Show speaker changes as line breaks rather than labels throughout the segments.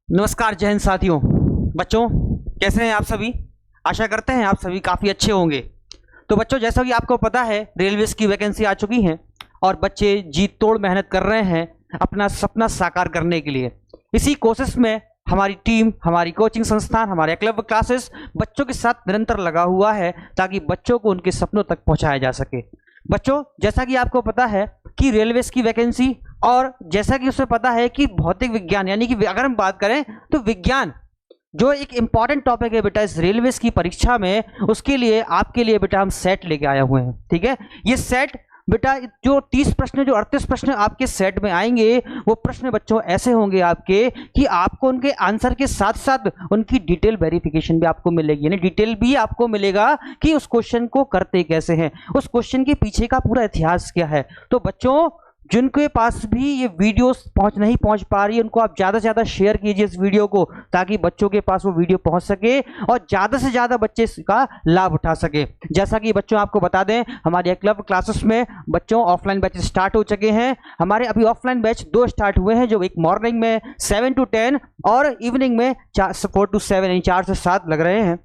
नमस्कार, जय हिंद साथियों। बच्चों कैसे हैं आप सभी? आशा करते हैं आप सभी काफ़ी अच्छे होंगे। तो बच्चों, जैसा कि आपको पता है, रेलवेज की वैकेंसी आ चुकी हैं और बच्चे जी तोड़ मेहनत कर रहे हैं अपना सपना साकार करने के लिए। इसी कोशिश में हमारी टीम, हमारी कोचिंग संस्थान, हमारे क्लब क्लासेस बच्चों के साथ निरंतर लगा हुआ है ताकि बच्चों को उनके सपनों तक पहुंचाया जा सके। बच्चों, जैसा कि आपको पता है कि रेलवेज की वैकेंसी, और जैसा कि उसे पता है कि भौतिक विज्ञान, यानी कि अगर हम बात करें तो विज्ञान जो एक इंपॉर्टेंट टॉपिक है बेटा इस रेलवेज की परीक्षा में, उसके लिए आपके लिए बेटा हम सेट लेके आए हुए हैं। ठीक है, ये सेट बेटा जो 30 प्रश्न, जो 38 प्रश्न आपके सेट में आएंगे, वो प्रश्न बच्चों ऐसे होंगे आपके कि आपको उनके आंसर के साथ साथ उनकी डिटेल वेरिफिकेशन भी आपको मिलेगी, यानी डिटेल भी आपको मिलेगा कि उस क्वेश्चन को करते कैसे हैं, उस क्वेश्चन के पीछे का पूरा इतिहास क्या है। तो बच्चों, जिनके पास भी ये वीडियोस नहीं पहुंच पा रही है, उनको आप ज़्यादा से ज़्यादा शेयर कीजिए इस वीडियो को, ताकि बच्चों के पास वो वीडियो पहुंच सके और ज़्यादा से ज़्यादा बच्चे इसका लाभ उठा सके। जैसा कि बच्चों आपको बता दें, हमारे क्लब क्लासेस में बच्चों ऑफलाइन बैच स्टार्ट हो चुके हैं। हमारे अभी ऑफलाइन बैच 2 स्टार्ट हुए हैं, जो एक मॉर्निंग में 7 to 10 और इवनिंग में 4 to 7 यानी 4 से 7 लग रहे हैं।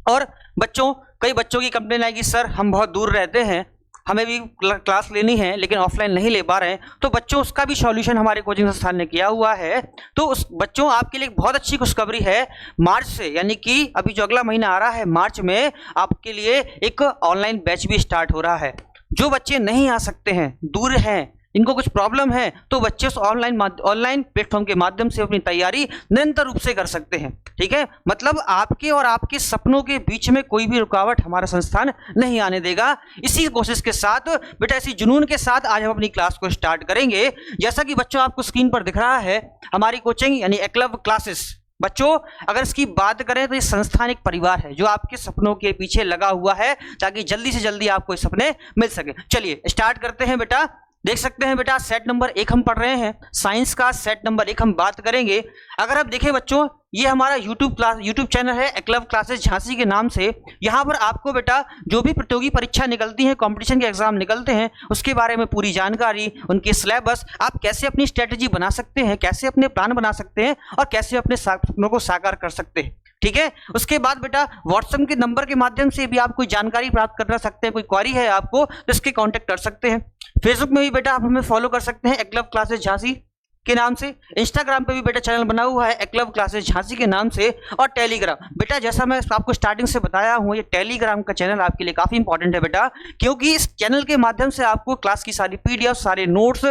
और बच्चों, कई बच्चों की कंप्लेन आएगी, सर हम बहुत दूर रहते हैं, हमें भी क्लास लेनी है लेकिन ऑफलाइन नहीं ले पा रहे हैं। तो बच्चों, उसका भी सॉल्यूशन हमारे कोचिंग संस्थान ने किया हुआ है। तो उस बच्चों आपके लिए बहुत अच्छी खुशखबरी है। मार्च से, यानी कि अभी जो अगला महीना आ रहा है, मार्च में आपके लिए एक ऑनलाइन बैच भी स्टार्ट हो रहा है। जो बच्चे नहीं आ सकते हैं, दूर हैं, इनको कुछ प्रॉब्लम है, तो बच्चे उस ऑनलाइन प्लेटफॉर्म के माध्यम से अपनी तैयारी निरंतर रूप से कर सकते हैं। ठीक है, मतलब आपके और आपके सपनों के बीच में कोई भी रुकावट हमारा संस्थान नहीं आने देगा। इसी कोशिश के साथ बेटा, इसी जुनून के साथ आज हम अपनी क्लास को स्टार्ट करेंगे। जैसा कि बच्चों आपको स्क्रीन पर दिख रहा है, हमारी कोचिंग यानी क्लब क्लासेस। बच्चों, अगर इसकी बात करें तो ये संस्थान एक परिवार है जो आपके सपनों के पीछे लगा हुआ है ताकि जल्दी से जल्दी आपको ये सपने मिल सके। चलिए स्टार्ट करते हैं बेटा। देख सकते हैं बेटा, सेट नंबर 1 हम पढ़ रहे हैं, साइंस का सेट नंबर 1 हम बात करेंगे। अगर आप देखें बच्चों, ये हमारा यूट्यूब चैनल है क्लब क्लासेस झांसी के नाम से। यहाँ पर आपको बेटा जो भी प्रतियोगी परीक्षा निकलती है, कंपटीशन के एग्जाम निकलते हैं, उसके बारे में पूरी जानकारी, उनके सिलेबस, आप कैसे अपनी स्ट्रेटेजी बना सकते हैं, कैसे अपने प्लान बना सकते हैं और कैसे अपने सपनों को साकार कर सकते हैं। ठीक है, उसके बाद बेटा व्हाट्सएप के नंबर के माध्यम से भी आप कोई जानकारी प्राप्त कर सकते हैं। कोई क्वेरी है आपको तो इसके कांटेक्ट कर सकते हैं। फेसबुक में भी बेटा आप हमें फॉलो कर सकते हैं क्लब क्लासेस झांसी के नाम से। इंस्टाग्राम पे भी बेटा चैनल बना हुआ है क्लब क्लासेस झांसी के नाम से। और टेलीग्राम बेटा, जैसा मैं आपको स्टार्टिंग से बताया हूँ, ये टेलीग्राम का चैनल आपके लिए काफी इंपॉर्टेंट है बेटा, क्योंकि इस चैनल के माध्यम से आपको क्लास की सारी पीडीएफ, सारे नोट्स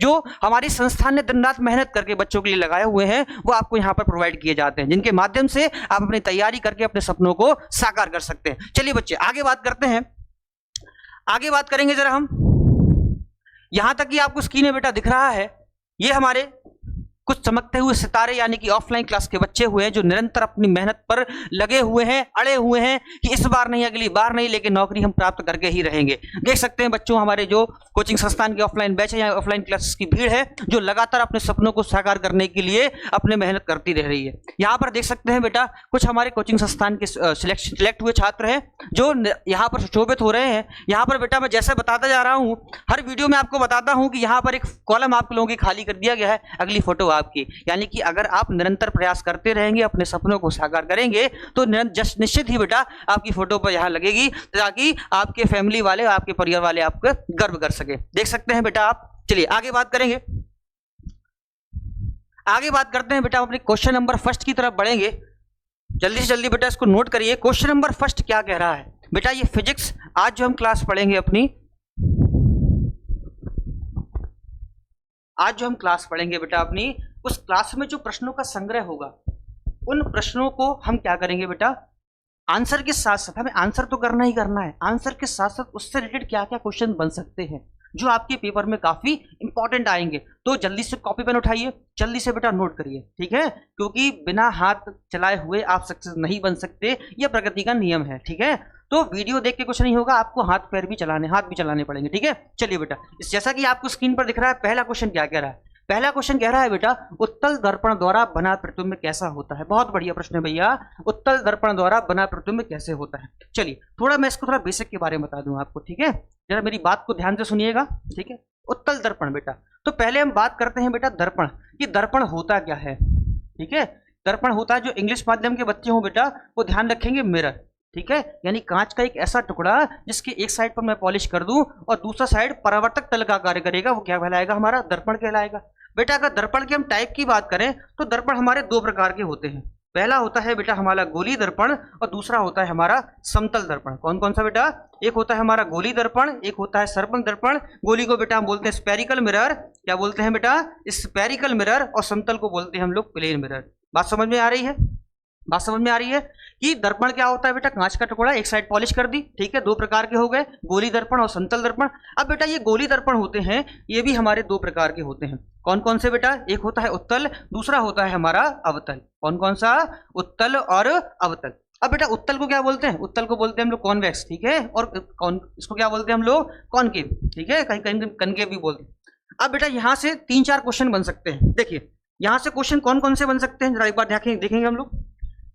जो हमारी संस्थान ने दिन रात मेहनत करके बच्चों के लिए लगाए हुए हैं, वो आपको यहाँ पर प्रोवाइड किए जाते हैं, जिनके माध्यम से आप अपनी तैयारी करके अपने सपनों को साकार कर सकते हैं। चलिए बच्चे, आगे बात करते हैं। आगे बात करेंगे जरा हम। यहां तक कि आपको स्क्रीन में बेटा दिख रहा है, ये हमारे कुछ चमकते हुए सितारे यानी कि ऑफलाइन क्लास के बच्चे हुए हैं जो निरंतर अपनी मेहनत पर लगे हुए हैं, अड़े हुए हैं कि इस बार नहीं, अगली बार नहीं, लेकिन नौकरी हम प्राप्त करके ही रहेंगे। देख सकते हैं बच्चों, हमारे जो कोचिंग संस्थान के ऑफलाइन बैच है या ऑफलाइन क्लासेस की भीड़ है जो लगातार अपने सपनों को साकार करने के लिए अपने मेहनत करती रह रही है। यहाँ पर देख सकते हैं बेटा, कुछ हमारे कोचिंग संस्थान के सिलेक्ट हुए छात्र हैं जो यहाँ पर सुशोभित हो रहे हैं। यहाँ पर बेटा मैं जैसे बताता जा रहा हूँ, हर वीडियो में आपको बताता हूँ कि यहाँ पर एक कॉलम आप लोगों की खाली कर दिया गया है, अगली फोटो आपकी। यानी कि अगर आप निरंतर प्रयास करते रहेंगे, अपने सपनों को साकार करेंगे, तो निश्चित ही बेटा आपकी फोटो पर यहां लगेगी, ताकि आपके फैमिली वाले, आपके परिवार वाले आपको गर्व कर सके। देख सकते हैं बेटा आप। चलिए आगे बात करेंगे। आगे बात करते हैं बेटा, अपने क्वेश्चन नंबर फर्स्ट की तरफ बढ़ेंगे। जल्दी से जल्दी बेटा इसको नोट करिए। क्वेश्चन नंबर फर्स्ट क्या कह रहा है बेटा? ये फिजिक्स आज जो हम क्लास पढ़ेंगे अपनी, आज जो हम क्लास पढ़ेंगे बेटा अपनी, उस क्लास में जो प्रश्नों का संग्रह होगा, उन प्रश्नों को हम क्या करेंगे बेटा, आंसर के साथ साथ, हमें आंसर तो करना ही करना है, आंसर के साथ साथ उससे रिलेटेड क्या क्या क्वेश्चन बन सकते हैं जो आपके पेपर में काफी इंपॉर्टेंट आएंगे। तो जल्दी से कॉपी पेन उठाइए, जल्दी से बेटा नोट करिए। ठीक है, क्योंकि बिना हाथ चलाए हुए आप सक्सेस नहीं बन सकते, यह प्रगति का नियम है। ठीक है, तो वीडियो देख के कुछ नहीं होगा, आपको हाथ भी चलाने पड़ेंगे। ठीक है, चलिए बेटा, इस जैसा कि आपको स्क्रीन पर दिख रहा है, पहला क्वेश्चन क्या कह रहा है? पहला क्वेश्चन कह रहा है बेटा, उत्तल दर्पण द्वारा बना प्रतिबिंब कैसा होता है? बहुत बढ़िया प्रश्न है भैया, उत्तल दर्पण द्वारा बना प्रतिबिंब कैसे होता है? चलिए थोड़ा मैं इसको थोड़ा बेसिक के बारे में बता दूं आपको। ठीक है, जरा मेरी बात को ध्यान से सुनिएगा। ठीक है, उत्तल दर्पण बेटा। तो पहले हम बात करते हैं बेटा दर्पण, कि दर्पण होता क्या है। ठीक है, दर्पण होता है, जो इंग्लिश माध्यम के बच्चे हों बेटा वो ध्यान रखेंगे, मिरर। ठीक है, यानी कांच का एक ऐसा टुकड़ा जिसके एक साइड पर मैं पॉलिश कर दूं और दूसरा साइड परावर्तक तल का कार्य करेगा, वो क्या कहलाएगा, हमारा दर्पण कहलाएगा। बेटा अगर दर्पण की हम टाइप की बात करें तो दर्पण हमारे दो प्रकार के होते हैं। पहला होता है बेटा हमारा गोली दर्पण और दूसरा होता है हमारा समतल दर्पण। कौन कौन सा बेटा, एक होता है हमारा गोली दर्पण, एक होता है सर्पण दर्पण। गोली को बेटा हम बोलते हैं स्पेरिकल मिरर, क्या बोलते हैं बेटा, स्पेरिकल मिरर, और समतल को बोलते हैं हम लोग प्लेन मिरर। बात समझ में आ रही है, बात समझ में आ रही है कि दर्पण क्या होता है बेटा, कांच का टुकड़ा, एक साइड पॉलिश कर दी। ठीक है, दो प्रकार के हो गए, गोली दर्पण और समतल दर्पण। अब बेटा ये गोली दर्पण होते हैं, ये भी हमारे दो प्रकार के होते हैं। कौन कौन से बेटा, एक होता है उत्तल, दूसरा होता है हमारा अवतल। कौन कौन सा, उत्तल और अवतल। अब बेटा उत्तल को क्या बोलते हैं, उत्तल को बोलते हैं हम लोग कॉन्वेक्स। ठीक है, और कौन इसको क्या बोलते हैं हम लोग, कॉनकेव। ठीक है, कहीं कहीं कनकेव भी बोलते हैं। अब बेटा यहां से 3-4 क्वेश्चन बन सकते हैं। देखिए यहां से क्वेश्चन कौन कौन से बन सकते हैं, जरा एक बार देखेंगे हम लोग।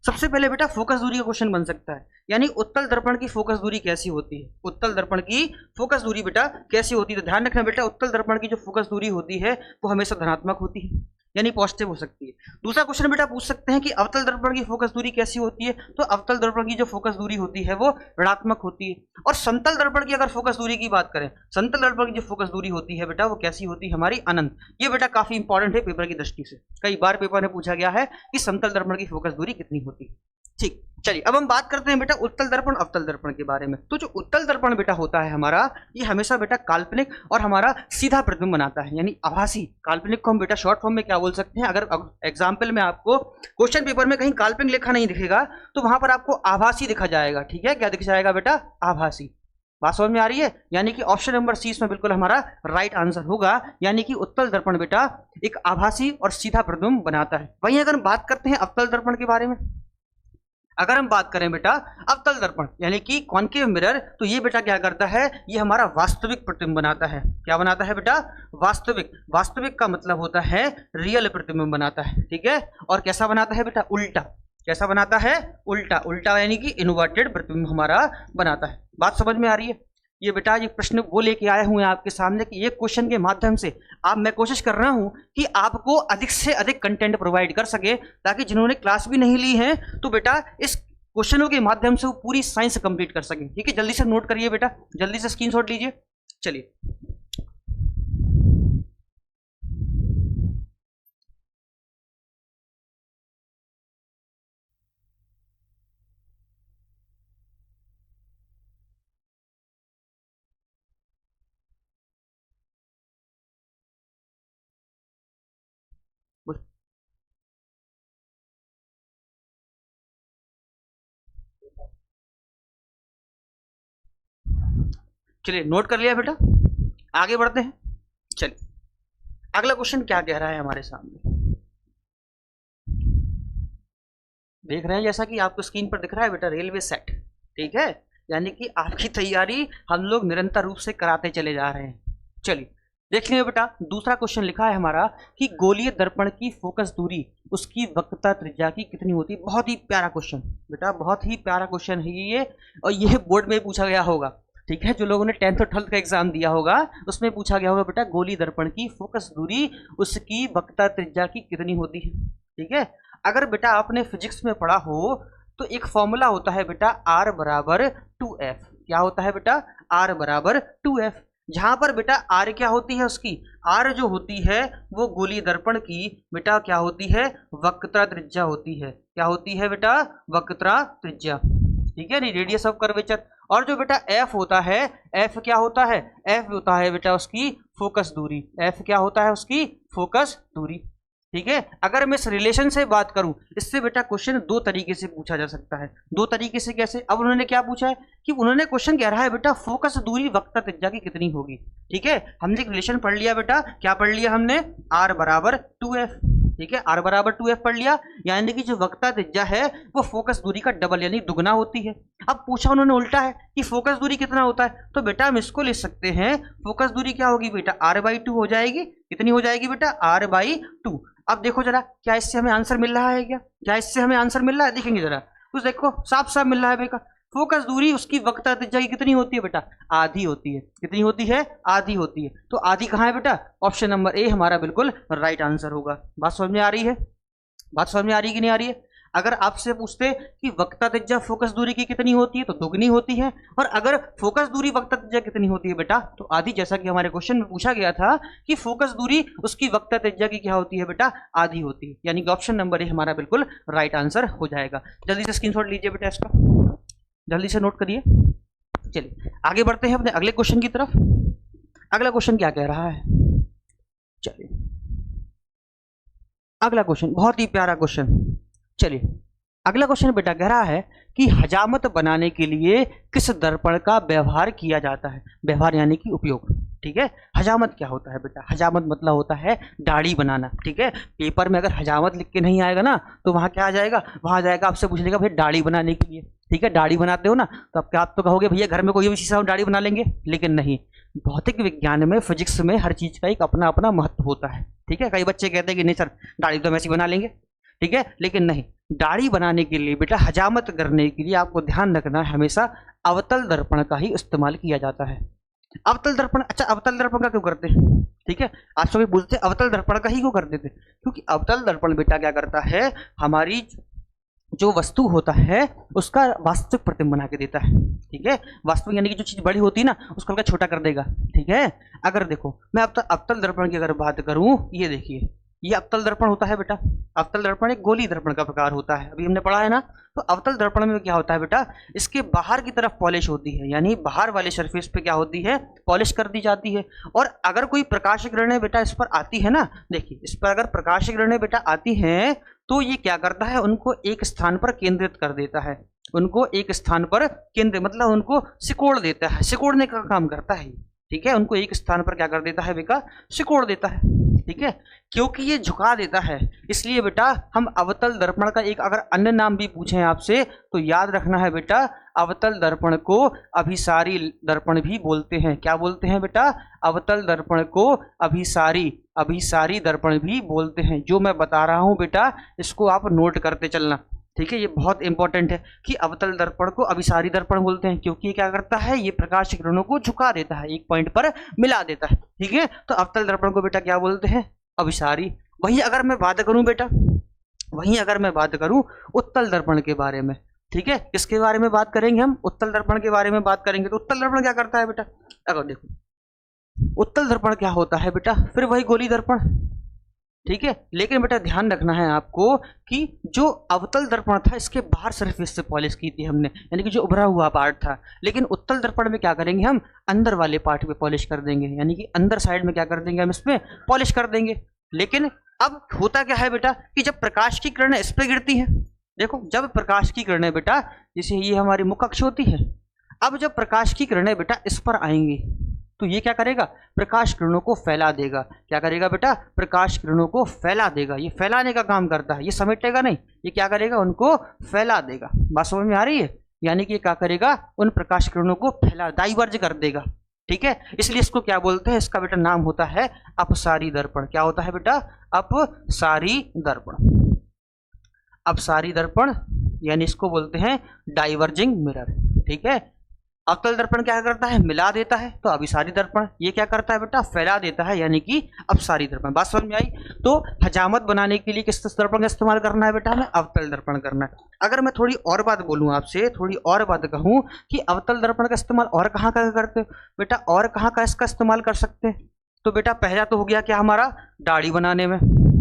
सबसे पहले बेटा फोकस दूरी का क्वेश्चन बन सकता है, यानी उत्तल दर्पण की फोकस दूरी कैसी होती है, उत्तल दर्पण की फोकस दूरी बेटा कैसी होती है। तो ध्यान रखना बेटा, उत्तल दर्पण की जो फोकस दूरी होती है वो हमेशा धनात्मक होती है, यानी पॉजिटिव हो सकती है। दूसरा क्वेश्चन बेटा पूछ सकते हैं कि अवतल दर्पण की फोकस दूरी कैसी होती है, तो अवतल दर्पण की जो फोकस दूरी होती है वो ऋणात्मक होती है। और समतल दर्पण की अगर फोकस दूरी की बात करें, समतल दर्पण की जो फोकस दूरी होती है बेटा वो कैसी होती है, हमारी अनंत। ये बेटा काफी इंपॉर्टेंट है पेपर की दृष्टि से, कई बार पेपर में पूछा गया है कि समतल दर्पण की फोकस दूरी कितनी होती है। ठीक, चलिए अब हम बात करते हैं बेटा उत्तल दर्पण अवतल दर्पण के बारे में। तो जो उत्तल दर्पण बेटा होता है हमारा, ये हमेशा बेटा काल्पनिक और हमारा सीधा प्रतिबिंब बनाता है, यानी आभासी। काल्पनिक को हम बेटा शॉर्ट फॉर्म में क्या बोल सकते हैं, अगर एग्जाम्पल में आपको क्वेश्चन पेपर में कहीं काल्पनिक लिखा नहीं दिखेगा तो वहां पर आपको आभासी दिखा जाएगा। ठीक है, क्या दिख जाएगा बेटा, आभासी। बात समझ में आ रही है, यानी कि ऑप्शन नंबर सी इसमें बिल्कुल हमारा राइट आंसर होगा, यानी कि उत्तल दर्पण बेटा एक आभासी और सीधा प्रतिबिंब बनाता है। वहीं अगर हम बात करते हैं अवतल दर्पण के बारे में, अगर हम बात करें बेटा अवतल दर्पण यानी कि कॉनकेव मिरर, तो ये बेटा क्या करता है, ये हमारा वास्तविक प्रतिबिंब बनाता है। क्या बनाता है बेटा, वास्तविक। वास्तविक का मतलब होता है रियल प्रतिबिंब बनाता है। ठीक है, और कैसा बनाता है बेटा, उल्टा। कैसा बनाता है, उल्टा। उल्टा यानी कि इन्वर्टेड प्रतिबिंब हमारा बनाता है। बात समझ में आ रही है। ये बेटा ये प्रश्न वो लेके आए हुए हैं आपके सामने कि ये क्वेश्चन के माध्यम से मैं कोशिश कर रहा हूं कि आपको अधिक से अधिक कंटेंट प्रोवाइड कर सके, ताकि जिन्होंने क्लास भी नहीं ली है तो बेटा इस क्वेश्चनों के माध्यम से वो पूरी साइंस कंप्लीट कर सके। ठीक है, जल्दी से नोट करिए बेटा, जल्दी से स्क्रीनशॉट लीजिए। चलिए चलिए नोट कर लिया बेटा, आगे बढ़ते हैं। चलिए अगला क्वेश्चन क्या कह रहा है हमारे सामने, देख रहे हैं जैसा कि आपको स्क्रीन पर दिख रहा है बेटा, रेलवे सेट। ठीक है, यानी कि आपकी तैयारी हम लोग निरंतर रूप से कराते चले जा रहे हैं। चलिए देख लेंगे बेटा, दूसरा क्वेश्चन लिखा है हमारा कि गोलीय दर्पण की फोकस दूरी उसकी वक्रता त्रिज्या की कितनी होती है। बहुत ही प्यारा क्वेश्चन बेटा, बहुत ही प्यारा क्वेश्चन है ये, और ये बोर्ड में पूछा गया होगा। ठीक है, जो लोगों ने 10th और 12th का एग्जाम दिया होगा उसमें पूछा गया होगा बेटा गोली दर्पण की फोकस दूरी उसकी वक्रता त्रिज्या की कितनी होती है। ठीक है, अगर बेटा आपने फिजिक्स में पढ़ा हो तो एक फॉर्मूला होता है बेटा R बराबर 2F। क्या होता है बेटा, R बराबर 2F, जहां पर बेटा R क्या होती है, उसकी R जो होती है वो गोलीय दर्पण की बेटा क्या होती है, वक्रता त्रिज्या होती है। क्या होती है बेटा, वक्रता त्रिज्या। ठीक है, नहीं रेडियस ऑफ कर्वेचर। और जो बेटा F होता है, F क्या होता है, F होता है बेटा उसकी फोकस दूरी। F क्या होता है, उसकी फोकस दूरी। ठीक है, अगर मैं इस रिलेशन से बात करूं, इससे बेटा क्वेश्चन दो तरीके से पूछा जा सकता है। दो तरीके से कैसे, अब उन्होंने क्या पूछा है कि उन्होंने क्वेश्चन कह रहा है बेटा फोकस दूरी वक्रता त्रिज्या की कितनी होगी। ठीक है, हमने एक रिलेशन पढ़ लिया बेटा, क्या पढ़ लिया हमने, R बराबर 2F। ठीक है, R बराबर 2F पढ़ लिया, यानी कि जो वक्रता त्रिज्या है वो फोकस दूरी का डबल यानी दुगना होती है। अब पूछा उन्होंने उल्टा है कि फोकस दूरी कितना होता है, तो बेटा हम इसको लिख सकते हैं, फोकस दूरी क्या होगी बेटा, R/2 हो जाएगी। कितनी हो जाएगी बेटा, R/2। अब देखो जरा, क्या इससे हमें आंसर मिल रहा है, क्या इससे हमें आंसर मिल रहा है, देखेंगे जरा कुछ, देखो साफ साफ मिल रहा है बेटा। फोकस दूरी उसकी वक्रता त्रिज्या की कितनी होती है बेटा? आधी होती है। कितनी होती है? आधी होती है। तो आधी कहाँ है बेटा? ऑप्शन नंबर ए हमारा बिल्कुल राइट आंसर होगा। बात समझ में आ रही है? बात समझ में आ रही है कि नहीं आ रही है? अगर आपसे पूछते कि वक्रता त्रिज्या फोकस दूरी की कितनी होती है तो दुगनी होती है, और अगर फोकस दूरी वक्रता त्रिज्या कितनी होती है बेटा? तो आधी, जैसा कि हमारे क्वेश्चन में पूछा गया था कि फोकस दूरी उसकी वक्रता त्रिज्या की क्या होती है बेटा? आधी होती है। यानी कि ऑप्शन नंबर ए हमारा बिल्कुल राइट आंसर हो जाएगा। जल्दी से स्क्रीनशॉट लीजिए बेटा इसका, जल्दी से नोट करिए। चलिए आगे बढ़ते हैं अपने अगले क्वेश्चन की तरफ। अगला क्वेश्चन क्या कह रहा है? चलिए अगला क्वेश्चन बहुत ही प्यारा क्वेश्चन। चलिए अगला क्वेश्चन बेटा कह रहा है कि हजामत बनाने के लिए किस दर्पण का व्यवहार किया जाता है? व्यवहार यानी कि उपयोग। ठीक है, हजामत क्या होता है बेटा? हजामत मतलब होता है दाढ़ी बनाना। ठीक है, पेपर में अगर हजामत लिख के नहीं आएगा ना तो वहां क्या आ जाएगा? वहां जाएगा आपसे पूछ लेगा भाई दाढ़ी बनाने के लिए। ठीक है, दाढ़ी बनाते हो ना, तो आप तो कहोगे भैया घर में कोई भी चीज हम दाढ़ी बना लेंगे, लेकिन नहीं, भौतिक विज्ञान में, फिजिक्स में हर चीज का एक अपना अपना महत्व होता है। ठीक है, कई बच्चे कहते हैं कि नहीं सर दाढ़ी तो हम ऐसी बना लेंगे, ठीक है, लेकिन नहीं, दाढ़ी बनाने के लिए बेटा, हजामत करने के लिए आपको ध्यान रखना है हमेशा अवतल दर्पण का ही इस्तेमाल किया जाता है। अवतल दर्पण, अच्छा अवतल दर्पण का क्यों करते हैं? ठीक है, आप सभी पूछते हैं अवतल दर्पण का ही क्यों करते थे? क्योंकि अवतल दर्पण बेटा क्या करता है, हमारी जो वस्तु होता है उसका वास्तविक प्रतिबिंब बना के देता है। ठीक है, वास्तविक यानी कि जो चीज बड़ी होती है ना उसको हल्का छोटा कर देगा। ठीक है, अगर देखो मैं अवतल दर्पण की अगर बात करूं, ये देखिए ये अवतल दर्पण होता है बेटा। अवतल दर्पण एक गोली दर्पण का प्रकार होता है, अभी हमने पढ़ा है ना। तो अवतल दर्पण में क्या होता है बेटा, इसके बाहर की तरफ पॉलिश होती है, यानी बाहर वाले सरफेस पे क्या होती है, पॉलिश कर दी जाती है। और अगर कोई प्रकाश किरणें बेटा इस पर आती है ना, देखिए इस पर अगर प्रकाश किरणें बेटा आती हैं तो ये क्या करता है, उनको एक स्थान पर केंद्रित कर देता है। उनको एक स्थान पर केंद्र मतलब उनको सिकोड़ देता है, सिकोड़ने का काम करता है। ठीक है, उनको एक स्थान पर क्या कर देता है बेटा, सिकोड़ देता है। ठीक है, क्योंकि ये झुका देता है, इसलिए बेटा हम अवतल दर्पण का एक अगर अन्य नाम भी पूछें आपसे तो याद रखना है बेटा, अवतल दर्पण को अभिसारी दर्पण भी बोलते हैं। क्या बोलते हैं बेटा? अवतल दर्पण को अभिसारी दर्पण भी बोलते हैं। जो मैं बता रहा हूं बेटा इसको आप नोट करते चलना। ठीक है, ये बहुत इंपॉर्टेंट है कि अवतल दर्पण को अभिसारी दर्पण बोलते हैं, क्योंकि ये क्या करता है, ये प्रकाश किरणों को झुका देता है, एक पॉइंट पर मिला देता है। ठीक है, तो अवतल दर्पण को बेटा क्या बोलते हैं, अभिसारी। वहीं अगर मैं बात करूं बेटा, वहीं अगर मैं बात करूं उत्तल दर्पण के बारे में, ठीक है, किसके बारे में बात करेंगे हम, उत्तल दर्पण के बारे में बात करेंगे। तो उत्तल दर्पण क्या करता है बेटा, अगर देखो उत्तल दर्पण क्या होता है बेटा, फिर वही गोली दर्पण। ठीक है, लेकिन बेटा ध्यान रखना है आपको कि जो अवतल दर्पण था इसके बाहर सरफेस से पॉलिश की थी हमने, यानी कि जो उभरा हुआ पार्ट था। लेकिन उत्तल दर्पण में क्या करेंगे, हम अंदर वाले पार्ट पे पॉलिश कर देंगे, यानी कि अंदर साइड में क्या कर देंगे, हम इसमें पॉलिश कर देंगे। लेकिन अब होता क्या है बेटा कि जब प्रकाश की किरणें इस पर गिरती हैं, देखो जब प्रकाश की किरणें बेटा, जैसे ये हमारी मुख अक्ष होती है, अब जब प्रकाश की किरणें बेटा इस पर आएंगी तो ये क्या करेगा, प्रकाश किरणों को फैला देगा। क्या करेगा बेटा, प्रकाश किरणों को फैला देगा। ये फैलाने का काम करता है, ये समेटेगा नहीं, ये क्या करेगा, उनको फैला देगा। बात समझ में आ रही है? यानी कि क्या करेगा, उन प्रकाश किरणों को फैला, डाइवर्ज कर देगा। ठीक है, इसलिए इसको क्या बोलते हैं, इसका बेटा नाम होता है अपसारी दर्पण। क्या होता है बेटा, अपसारी दर्पण। अपसारी दर्पण यानी इसको बोलते हैं डाइवर्जिंग मिरर। ठीक है, अवतल दर्पण क्या करता है, मिला देता है, तो अभिसारी दर्पण ये क्या करता है बेटा, फैला देता है, यानी कि अपसारी दर्पण। बात समझ में आई? तो हजामत बनाने के लिए किस दर्पण का इस्तेमाल करना है बेटा, हमें अवतल दर्पण करना है। अगर मैं थोड़ी और बात बोलूं आपसे, थोड़ी और बात कहूं कि अवतल दर्पण का इस्तेमाल और कहाँ का करते हो बेटा, और कहाँ का इसका इस्तेमाल कर सकते हैं, तो बेटा पहला तो हो गया क्या हमारा, दाढ़ी बनाने में।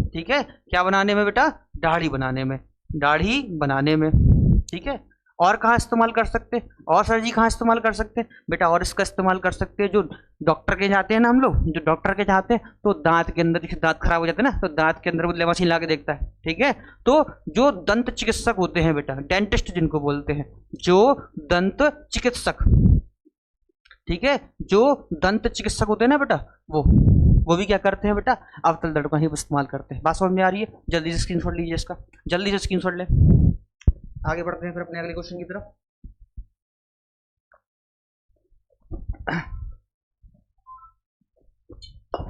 ठीक है, क्या बनाने में बेटा, दाढ़ी बनाने में, दाढ़ी बनाने में। ठीक है, और कहाँ इस्तेमाल कर सकते हैं, और सर जी कहाँ इस्तेमाल कर सकते हैं बेटा, और इसका इस्तेमाल कर सकते हैं जो डॉक्टर के जाते हैं ना, हम लोग जो डॉक्टर के जाते हैं तो दांत के अंदर, जैसे दांत खराब हो जाते हैं ना तो दांत के अंदर वो मशीन ला के देखता है। ठीक है, तो जो दंत चिकित्सक होते हैं बेटा, डेंटिस्ट जिनको बोलते हैं, जो दंत चिकित्सक, ठीक है, जो दंत चिकित्सक होते हैं ना बेटा, वो भी क्या करते हैं बेटा, अवतल दर्पण ही इस्तेमाल करते हैं। बात समझ में आ रही है? जल्दी से स्क्रीनशॉट लीजिए इसका, जल्दी से स्क्रीनशॉट ले। आगे बढ़ते हैं फिर अपने अगले क्वेश्चन की तरफ।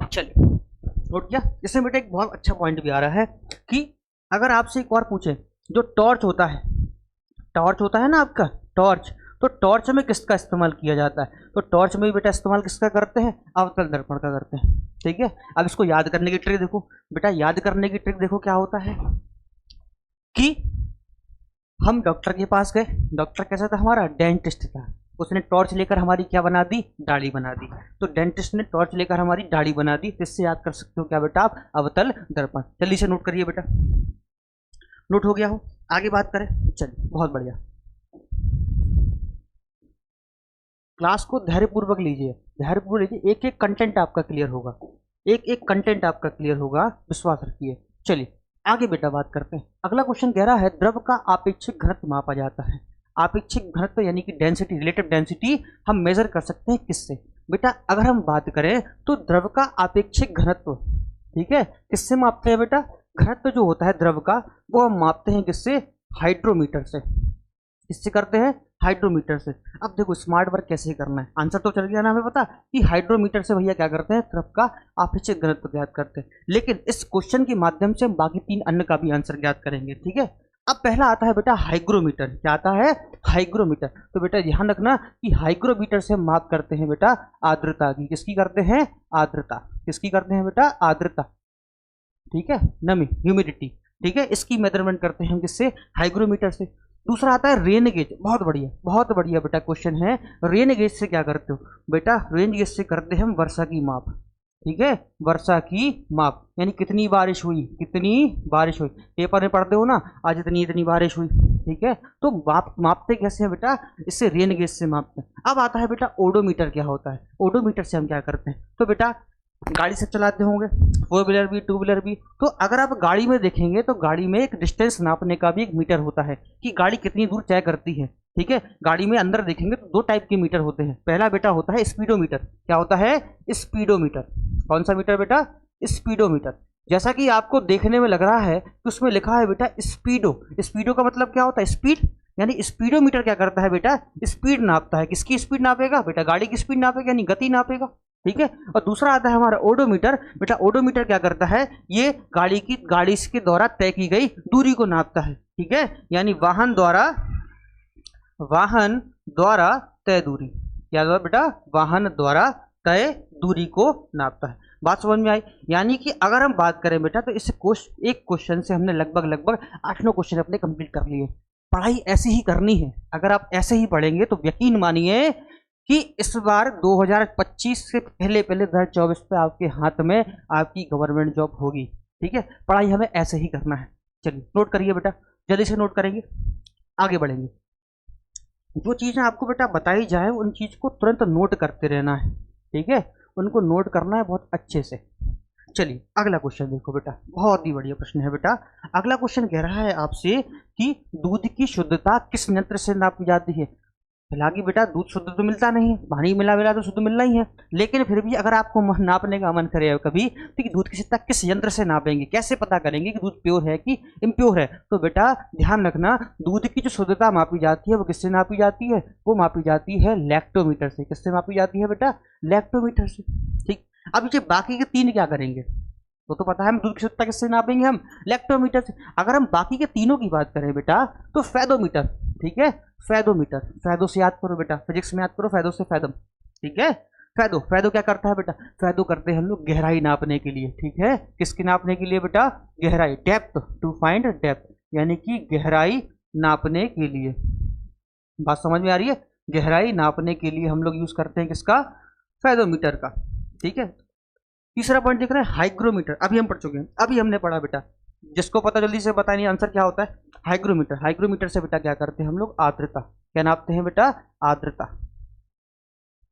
चलिए नोट किया, इसमें बेटा एक बहुत अच्छा पॉइंट भी आ रहा है कि अगर आपसे एक और पूछे, जो टॉर्च होता है, टॉर्च होता है ना आपका, टॉर्च, तो टॉर्च में किसका इस्तेमाल किया जाता है? तो टॉर्च में भी बेटा इस्तेमाल किसका करते हैं? अवतल दर्पण का करते हैं। ठीक है, अब इसको याद करने की ट्रिक देखो बेटा, याद करने की ट्रिक देखो क्या होता है कि हम डॉक्टर के पास गए, डॉक्टर कैसा था हमारा? डेंटिस्ट था। उसने टॉर्च लेकर हमारी क्या बना दी? दाढ़ी बना दी। तो डेंटिस्ट ने टॉर्च लेकर हमारी दाढ़ी बना दी, इससे याद कर सकते हो क्या बेटा आप? अवतल दर्पण। जल्दी से नोट करिए बेटा, नोट हो गया हो? आगे बात करें, चलिए बहुत बढ़िया। क्लास को धैर्यपूर्वक लीजिए, धैर्यपूर्वक लीजिए, एक एक कंटेंट आपका क्लियर होगा, एक एक कंटेंट आपका क्लियर होगा, विश्वास रखिए। चलिए आगे बेटा बात करते हैं। अगला क्वेश्चन कह रहा है द्रव का आपेक्षिक घनत्व मापा जाता है। आपेक्षिक घनत्व यानी कि डेंसिटी, रिलेटिव डेंसिटी हम मेजर कर सकते हैं किससे? बेटा अगर हम बात करें तो द्रव का आपेक्षिक घनत्व, ठीक है, किससे मापते हैं बेटा? घनत्व जो होता है द्रव का वो हम मापते हैं किससे? हाइड्रोमीटर से। किससे करते हैं? हाइड्रोमीटर से। अब देखो स्मार्ट वर्क कैसे करना है, आंसर तो चल गया ना हमें पता कि हाइड्रोमीटर से भैया क्या करते हैं? द्रव का आपेक्षिक घनत्व ज्ञात करते हैं। लेकिन इस क्वेश्चन के माध्यम से हम बाकी 3 अन्य का भी आंसर ज्ञात करेंगे। ठीक है, अब पहला आता है बेटा हाइग्रोमीटर। क्या आता है? हाइग्रोमीटर। तो बेटा ध्यान रखना कि हाइग्रोमीटर से हम माप करते हैं बेटा आर्द्रता की। किसकी करते हैं? आर्द्रता। किसकी करते हैं बेटा? आर्द्रता। ठीक है, नमी, ह्यूमिडिटी। ठीक है, इसकी मेजरमेंट करते हैं हम किससे? हाइग्रोमीटर से। दूसरा आता है रेन गेज। बहुत बढ़िया बेटा क्वेश्चन है। रेन गेज से क्या करते हो बेटा? रेन गेज से करते हैं हम वर्षा की माप। ठीक है, वर्षा की माप यानी कितनी बारिश हुई, कितनी बारिश हुई। पेपर में पढ़ते हो ना, आज इतनी इतनी बारिश हुई। ठीक है, तो मापते कैसे हैं बेटा? इससे रेन गेज से मापते हैं। अब आता है बेटा ओडोमीटर। क्या होता है? ओडोमीटर से हम क्या करते हैं? तो बेटा गाड़ी से चलाते होंगे, 4 व्हीलर भी 2 व्हीलर भी, तो अगर आप गाड़ी में देखेंगे तो गाड़ी में एक डिस्टेंस नापने का भी एक मीटर होता है कि गाड़ी कितनी दूर तय करती है। ठीक है, गाड़ी में अंदर देखेंगे तो 2 टाइप के मीटर होते हैं। पहला बेटा होता है स्पीडोमीटर। क्या होता है? स्पीडोमीटर। कौन सा मीटर बेटा? स्पीडोमीटर। जैसा कि आपको देखने में लग रहा है कि उसमें लिखा है बेटा स्पीडो। स्पीडो का मतलब क्या होता है? स्पीड। यानी स्पीडोमीटर क्या करता है बेटा? स्पीड नापता है। किसकी स्पीड नापेगा बेटा? गाड़ी की स्पीड नापेगा, यानी गति नापेगा। ठीक है, और दूसरा आता है हमारा ओडोमीटर। बेटा ओडोमीटर क्या करता है? ये गाड़ी के द्वारा तय की गई दूरी को नापता है। ठीक है, यानी वाहन द्वारा तय दूरी। क्या द्वारा बेटा? वाहन द्वारा तय दूरी को नापता है। बात समझ में आई? यानी कि अगर हम बात करें बेटा तो इस एक क्वेश्चन से हमने लगभग 8-9 क्वेश्चन अपने कंप्लीट कर लिए। पढ़ाई ऐसी ही करनी है। अगर आप ऐसे ही पढ़ेंगे तो यकीन मानिए कि इस बार 2025 से पहले 2024 पे आपके हाथ में आपकी गवर्नमेंट जॉब होगी। ठीक है, पढ़ाई हमें ऐसे ही करना है। चलिए नोट करिए बेटा, जल्दी से नोट करेंगे, आगे बढ़ेंगे। जो चीज़ें आपको बेटा बताई जाए उन चीज़ को तुरंत नोट करते रहना है। ठीक है, उनको नोट करना है बहुत अच्छे से। चलिए अगला क्वेश्चन देखो बेटा, बहुत ही बढ़िया प्रश्न है बेटा। अगला क्वेश्चन कह रहा है आपसे कि दूध की शुद्धता किस यंत्र से नापी जाती है? हालांकि बेटा दूध शुद्ध तो मिलता नहीं है, पानी मिला तो शुद्ध मिलना ही है, लेकिन फिर भी अगर आपको नापने का मन करे कभी तो कि दूध की शुद्धता किस यंत्र से नापेंगे, कैसे पता करेंगे कि दूध प्योर है कि इम्प्योर है? तो बेटा ध्यान रखना, दूध की जो शुद्धता मापी जाती है वो किससे नापी जाती है? वो मापी जाती है लैक्टोमीटर से। किससे मापी जाती है बेटा? लैक्टोमीटर से। ठीक, अब ये बाकी के 3 क्या करेंगे? तो पता है हम दूध की शुद्धता किससे नापेंगे? हम लैक्टोमीटर से। अगर हम बाकी के तीनों की बात करें बेटा तो फैदोमीटर। ठीक है, फैदोमीटर। फैदो से याद करो बेटा, फिजिक्स में याद करो, फैदो से फैदम। ठीक है, फैदो क्या करता है बेटा? फैदो करते हैं हम लोग गहराई नापने के लिए। ठीक है, किसकी नापने के लिए बेटा? गहराई, डेप्थ, टू फाइंड डेप्थ, यानी कि गहराई नापने के लिए। बात समझ में आ रही है? गहराई नापने के लिए हम लोग यूज करते हैं किसका? फैदोमीटर का। ठीक है, तीसरा पॉइंट देख रहे हैं हाइग्रोमीटर। अभी हम पढ़ चुके हैं, अभी हमने पढ़ा बेटा, जिसको पता जल्दी से बताइए आंसर क्या होता है? हाइग्रोमीटर। हाइग्रोमीटर से बेटा क्या करते हैं हम लोग? आर्द्रता। क्या नापते हैं बेटा? आर्द्रता।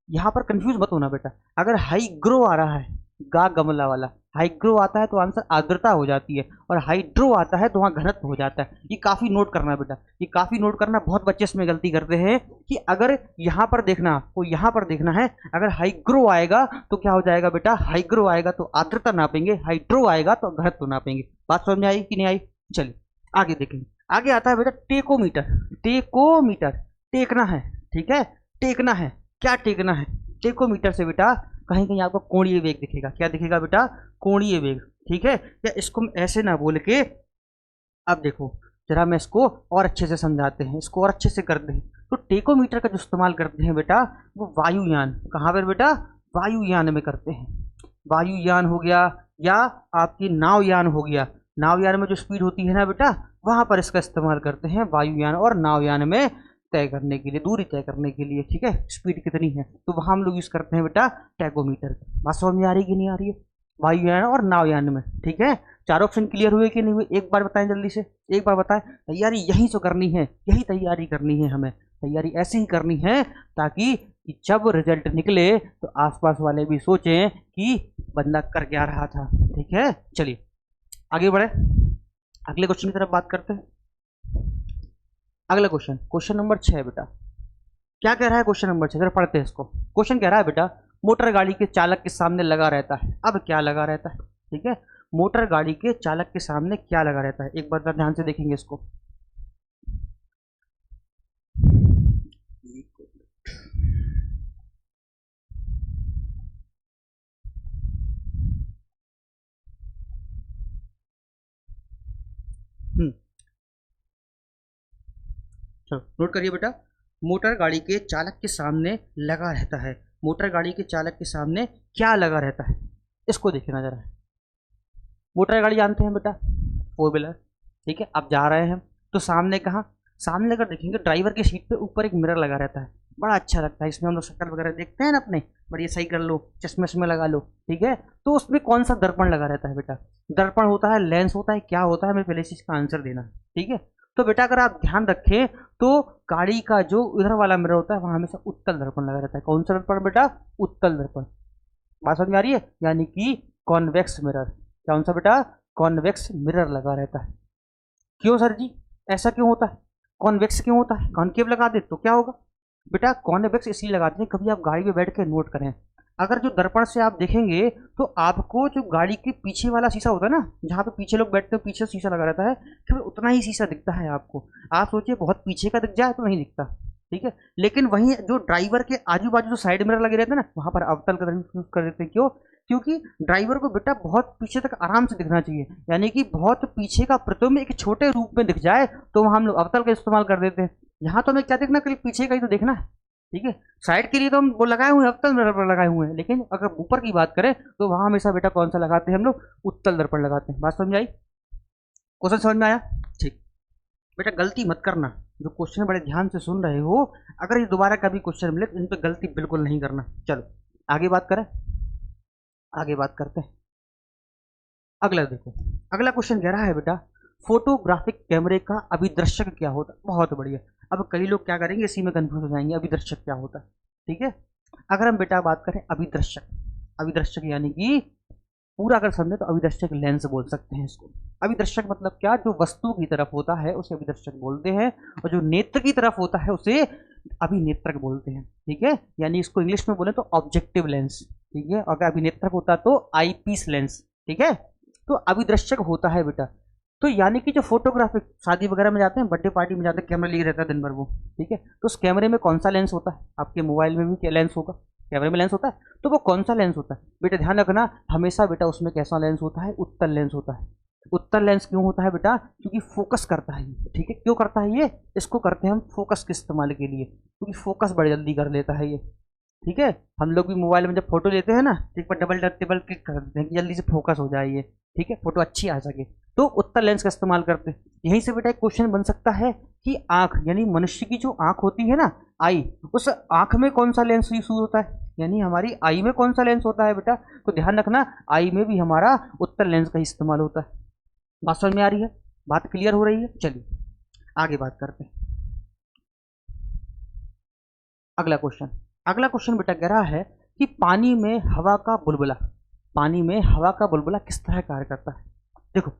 यहां पर कंफ्यूज मत होना बेटा, अगर हाइग्रो आ रहा है, गा गमला वाला हाइग्रो आता है तो आंसर आर्द्रता हो जाती है, और हाइड्रो आता है तो वहां घनत्व हो जाता है। ये काफी नोट करना बेटा, ये काफी नोट करना। बहुत बच्चे इसमें गलती करते हैं कि अगर यहां पर देखना तो यहां पर देखना है, अगर हाइग्रो आएगा तो क्या हो जाएगा बेटा? हाइग्रो आएगा तो आर्द्रता नापेंगे, हाइड्रो आएगा तो घनत्व नापेंगे। बात समझ में आई कि नहीं आई? चलिए आगे देखेंगे। आगे आता है बेटा टेकोमीटर। टेकोमीटर, टेकना है। ठीक है, टेकना है। क्या टेकना है? टेकोमीटर से बेटा कहीं कहीं आपको कोणीय वेग दिखेगा। क्या दिखेगा बेटा? कोणीय वेग। ठीक है, या इसको ऐसे ना बोल के, अब देखो जरा मैं इसको और अच्छे से समझाते हैं, इसको और अच्छे से करते हैं। तो टेकोमीटर का जो इस्तेमाल करते हैं बेटा वो वायुयान, कहाँ पर बेटा, वायुयान में करते हैं। वायुयान हो गया या आपकी नावयान हो गया, नावयान में जो स्पीड होती है ना बेटा, वहां पर इसका इस्तेमाल करते हैं वायुयान और नावयान में तय करने के लिए, दूरी तय करने के लिए, ठीक है, स्पीड कितनी है, तो वहां हम लोग यूज करते हैं बेटा टैकोमीटर। बात समझ में आ रही है कि नहीं आ रही है, वायुयान और नावयान में, ठीक है। चार ऑप्शन क्लियर हुए कि नहीं हुए, एक बार बताएं जल्दी से, एक बार बताएं। तैयारी यहीं से करनी है, यही तैयारी करनी है हमें, तैयारी ऐसे ही करनी है ताकि जब रिजल्ट निकले तो आसपास वाले भी सोचें कि बंदा कर क्या रहा था, ठीक है। चलिए आगे बढ़े, अगले क्वेश्चन की तरफ बात करते हैं। अगला क्वेश्चन, क्वेश्चन नंबर 6 बेटा, क्या कह रहा है क्वेश्चन नंबर 6, जरा पढ़ते हैं इसको। क्वेश्चन कह रहा है बेटा, मोटर गाड़ी के चालक के सामने लगा रहता है, अब क्या लगा रहता है, ठीक है, मोटर गाड़ी के चालक के सामने क्या लगा रहता है, एक बार ध्यान से देखेंगे इसको। चलो नोट करिए बेटा, मोटर गाड़ी के चालक के सामने लगा रहता है, मोटर गाड़ी के चालक के सामने क्या लगा रहता है, इसको देखना जरा। मोटर गाड़ी जानते हैं बेटा, फोर व्हीलर, ठीक है। अब जा रहे हैं तो सामने कहाँ, सामने अगर देखेंगे ड्राइवर की सीट पे ऊपर एक मिरर लगा रहता है, बड़ा अच्छा लगता है, इसमें हम लोग शक्ल वगैरह देखते हैं ना अपने, बढ़िया सही कर लो, चश्मे वश्मे लगा लो, ठीक है। तो उसमें कौन सा दर्पण लगा रहता है बेटा, दर्पण होता है, लेंस होता है, क्या होता है, हमें पहले इस चीज का आंसर देना है, ठीक है। तो बेटा अगर आप ध्यान रखें तो गाड़ी का जो इधर वाला मिरर होता है वहां हमेशा उत्तल दर्पण लगा रहता है, कौन सा दर्पण बेटा, उत्तल दर्पण। बात समझ में आ रही है, यानी कि कॉन्वेक्स मिरर, कौन सा बेटा, कॉन्वेक्स मिरर लगा रहता है। क्यों सर जी, ऐसा क्यों होता है, कॉन्वेक्स क्यों होता है, कॉन्केव लगा दे तो क्या होगा बेटा, कॉन्वेक्स इसलिए लगाते हैं, कभी आप गाड़ी में बैठ के नोट करें, अगर जो दर्पण से आप देखेंगे तो आपको जो गाड़ी के पीछे वाला शीशा होता है ना, जहाँ पे पीछे लोग बैठते हैं पीछे शीशा लगा रहता है, केवल उतना ही शीशा दिखता है आपको। आप सोचिए बहुत पीछे का दिख जाए तो नहीं दिखता, ठीक है। लेकिन वहीं जो ड्राइवर के आजू बाजू जो साइड मिरर लगे रहते हैं ना, वहां पर अवतल का यूज कर देते हैं, क्यों, क्योंकि ड्राइवर को बेटा बहुत पीछे तक आराम से दिखना चाहिए, यानी कि बहुत पीछे का प्रतिबिंब एक छोटे रूप में दिख जाए, तो वहां हम लोग अवतल का इस्तेमाल कर देते हैं। यहाँ तो हमें क्या देखना, कल पीछे का ही तो देखना है, ठीक है। साइड के लिए तो हम वो लगाए हुए हैं, अवतल दर्पण लगाए हुए हैं, लेकिन अगर ऊपर की बात करें तो वहां हमेशा बेटा कौन सा लगाते हैं हम लोग, उत्तल दर्पण लगाते हैं। बात समझ आई, क्वेश्चन समझ में आया, ठीक। बेटा गलती मत करना, जो क्वेश्चन बड़े ध्यान से सुन रहे हो, अगर ये दोबारा कभी क्वेश्चन मिले तो इन पर गलती बिल्कुल नहीं करना। चलो आगे बात करें, आगे बात करते हैं। अगला देखो, अगला क्वेश्चन कह रहा है बेटा, फोटोग्राफिक कैमरे का अभिदर्शक क्या होता है, बहुत बढ़िया। अब कई लोग क्या करेंगे, इसी में कंफ्यूज हो जाएंगे, अभिदर्शक क्या होता है, ठीक है। अगर हम बेटा बात करें अभिदर्शक, अभिदर्शक यानी कि पूरा अगर समझे तो अभिदर्शक लेंस बोल सकते हैं इसको। अभिदर्शक मतलब क्या, जो वस्तु की तरफ होता है उसे अभिदर्शक बोलते हैं, और जो नेत्र की तरफ होता है उसे अभिनेत्रक बोलते हैं, ठीक है। यानी इसको इंग्लिश में बोले तो ऑब्जेक्टिव लेंस, ठीक है। अगर अभिनेत्रक होता तो आई पीस लेंस, ठीक है। तो अभिदर्शक होता है बेटा, तो यानी कि जो फोटोग्राफिक, शादी वगैरह में जाते हैं, बर्थडे पार्टी में जाते हैं, कैमरा लिए रहता है दिन भर वो, ठीक है। तो उस कैमरे में कौन सा लेंस होता है, आपके मोबाइल में भी क्या लेंस होगा, कैमरे में लेंस होता है, तो वो कौन सा लेंस होता है बेटा, ध्यान रखना हमेशा बेटा, उसमें कैसा लेंस होता है, उत्तल लेंस होता है। उत्तल लेंस क्यों होता है बेटा, क्योंकि फोकस करता है, ठीक है। क्यों करता है ये, इसको करते हैं हम फोकस के इस्तेमाल के लिए, क्योंकि फोकस बड़ी जल्दी कर लेता है ये, ठीक है। हम लोग भी मोबाइल में जब फोटो लेते हैं ना, तो एक बार डबल डबल क्लिक कर देते हैं कि जल्दी से फोकस हो जाए ये, ठीक है, फोटो अच्छी आ सके, तो उत्तल लेंस का इस्तेमाल करते हैं। यहीं से बेटा एक क्वेश्चन बन सकता है कि आंख, यानी मनुष्य की जो आंख होती है ना, आई, उस आंख में कौन सा लेंस यूज होता है, यानी हमारी आई में कौन सा लेंस होता है बेटा, तो ध्यान रखना आई में भी हमारा उत्तल लेंस का इस्तेमाल होता है। बात समझ में आ रही है, बात क्लियर हो रही है, चलिए आगे बात करते हैं। अगला क्वेश्चन, अगला क्वेश्चन बेटा कह रहा है कि पानी में हवा का बुलबुला, पानी में हवा का बुलबुला किस तरह कार्य करता है। देखो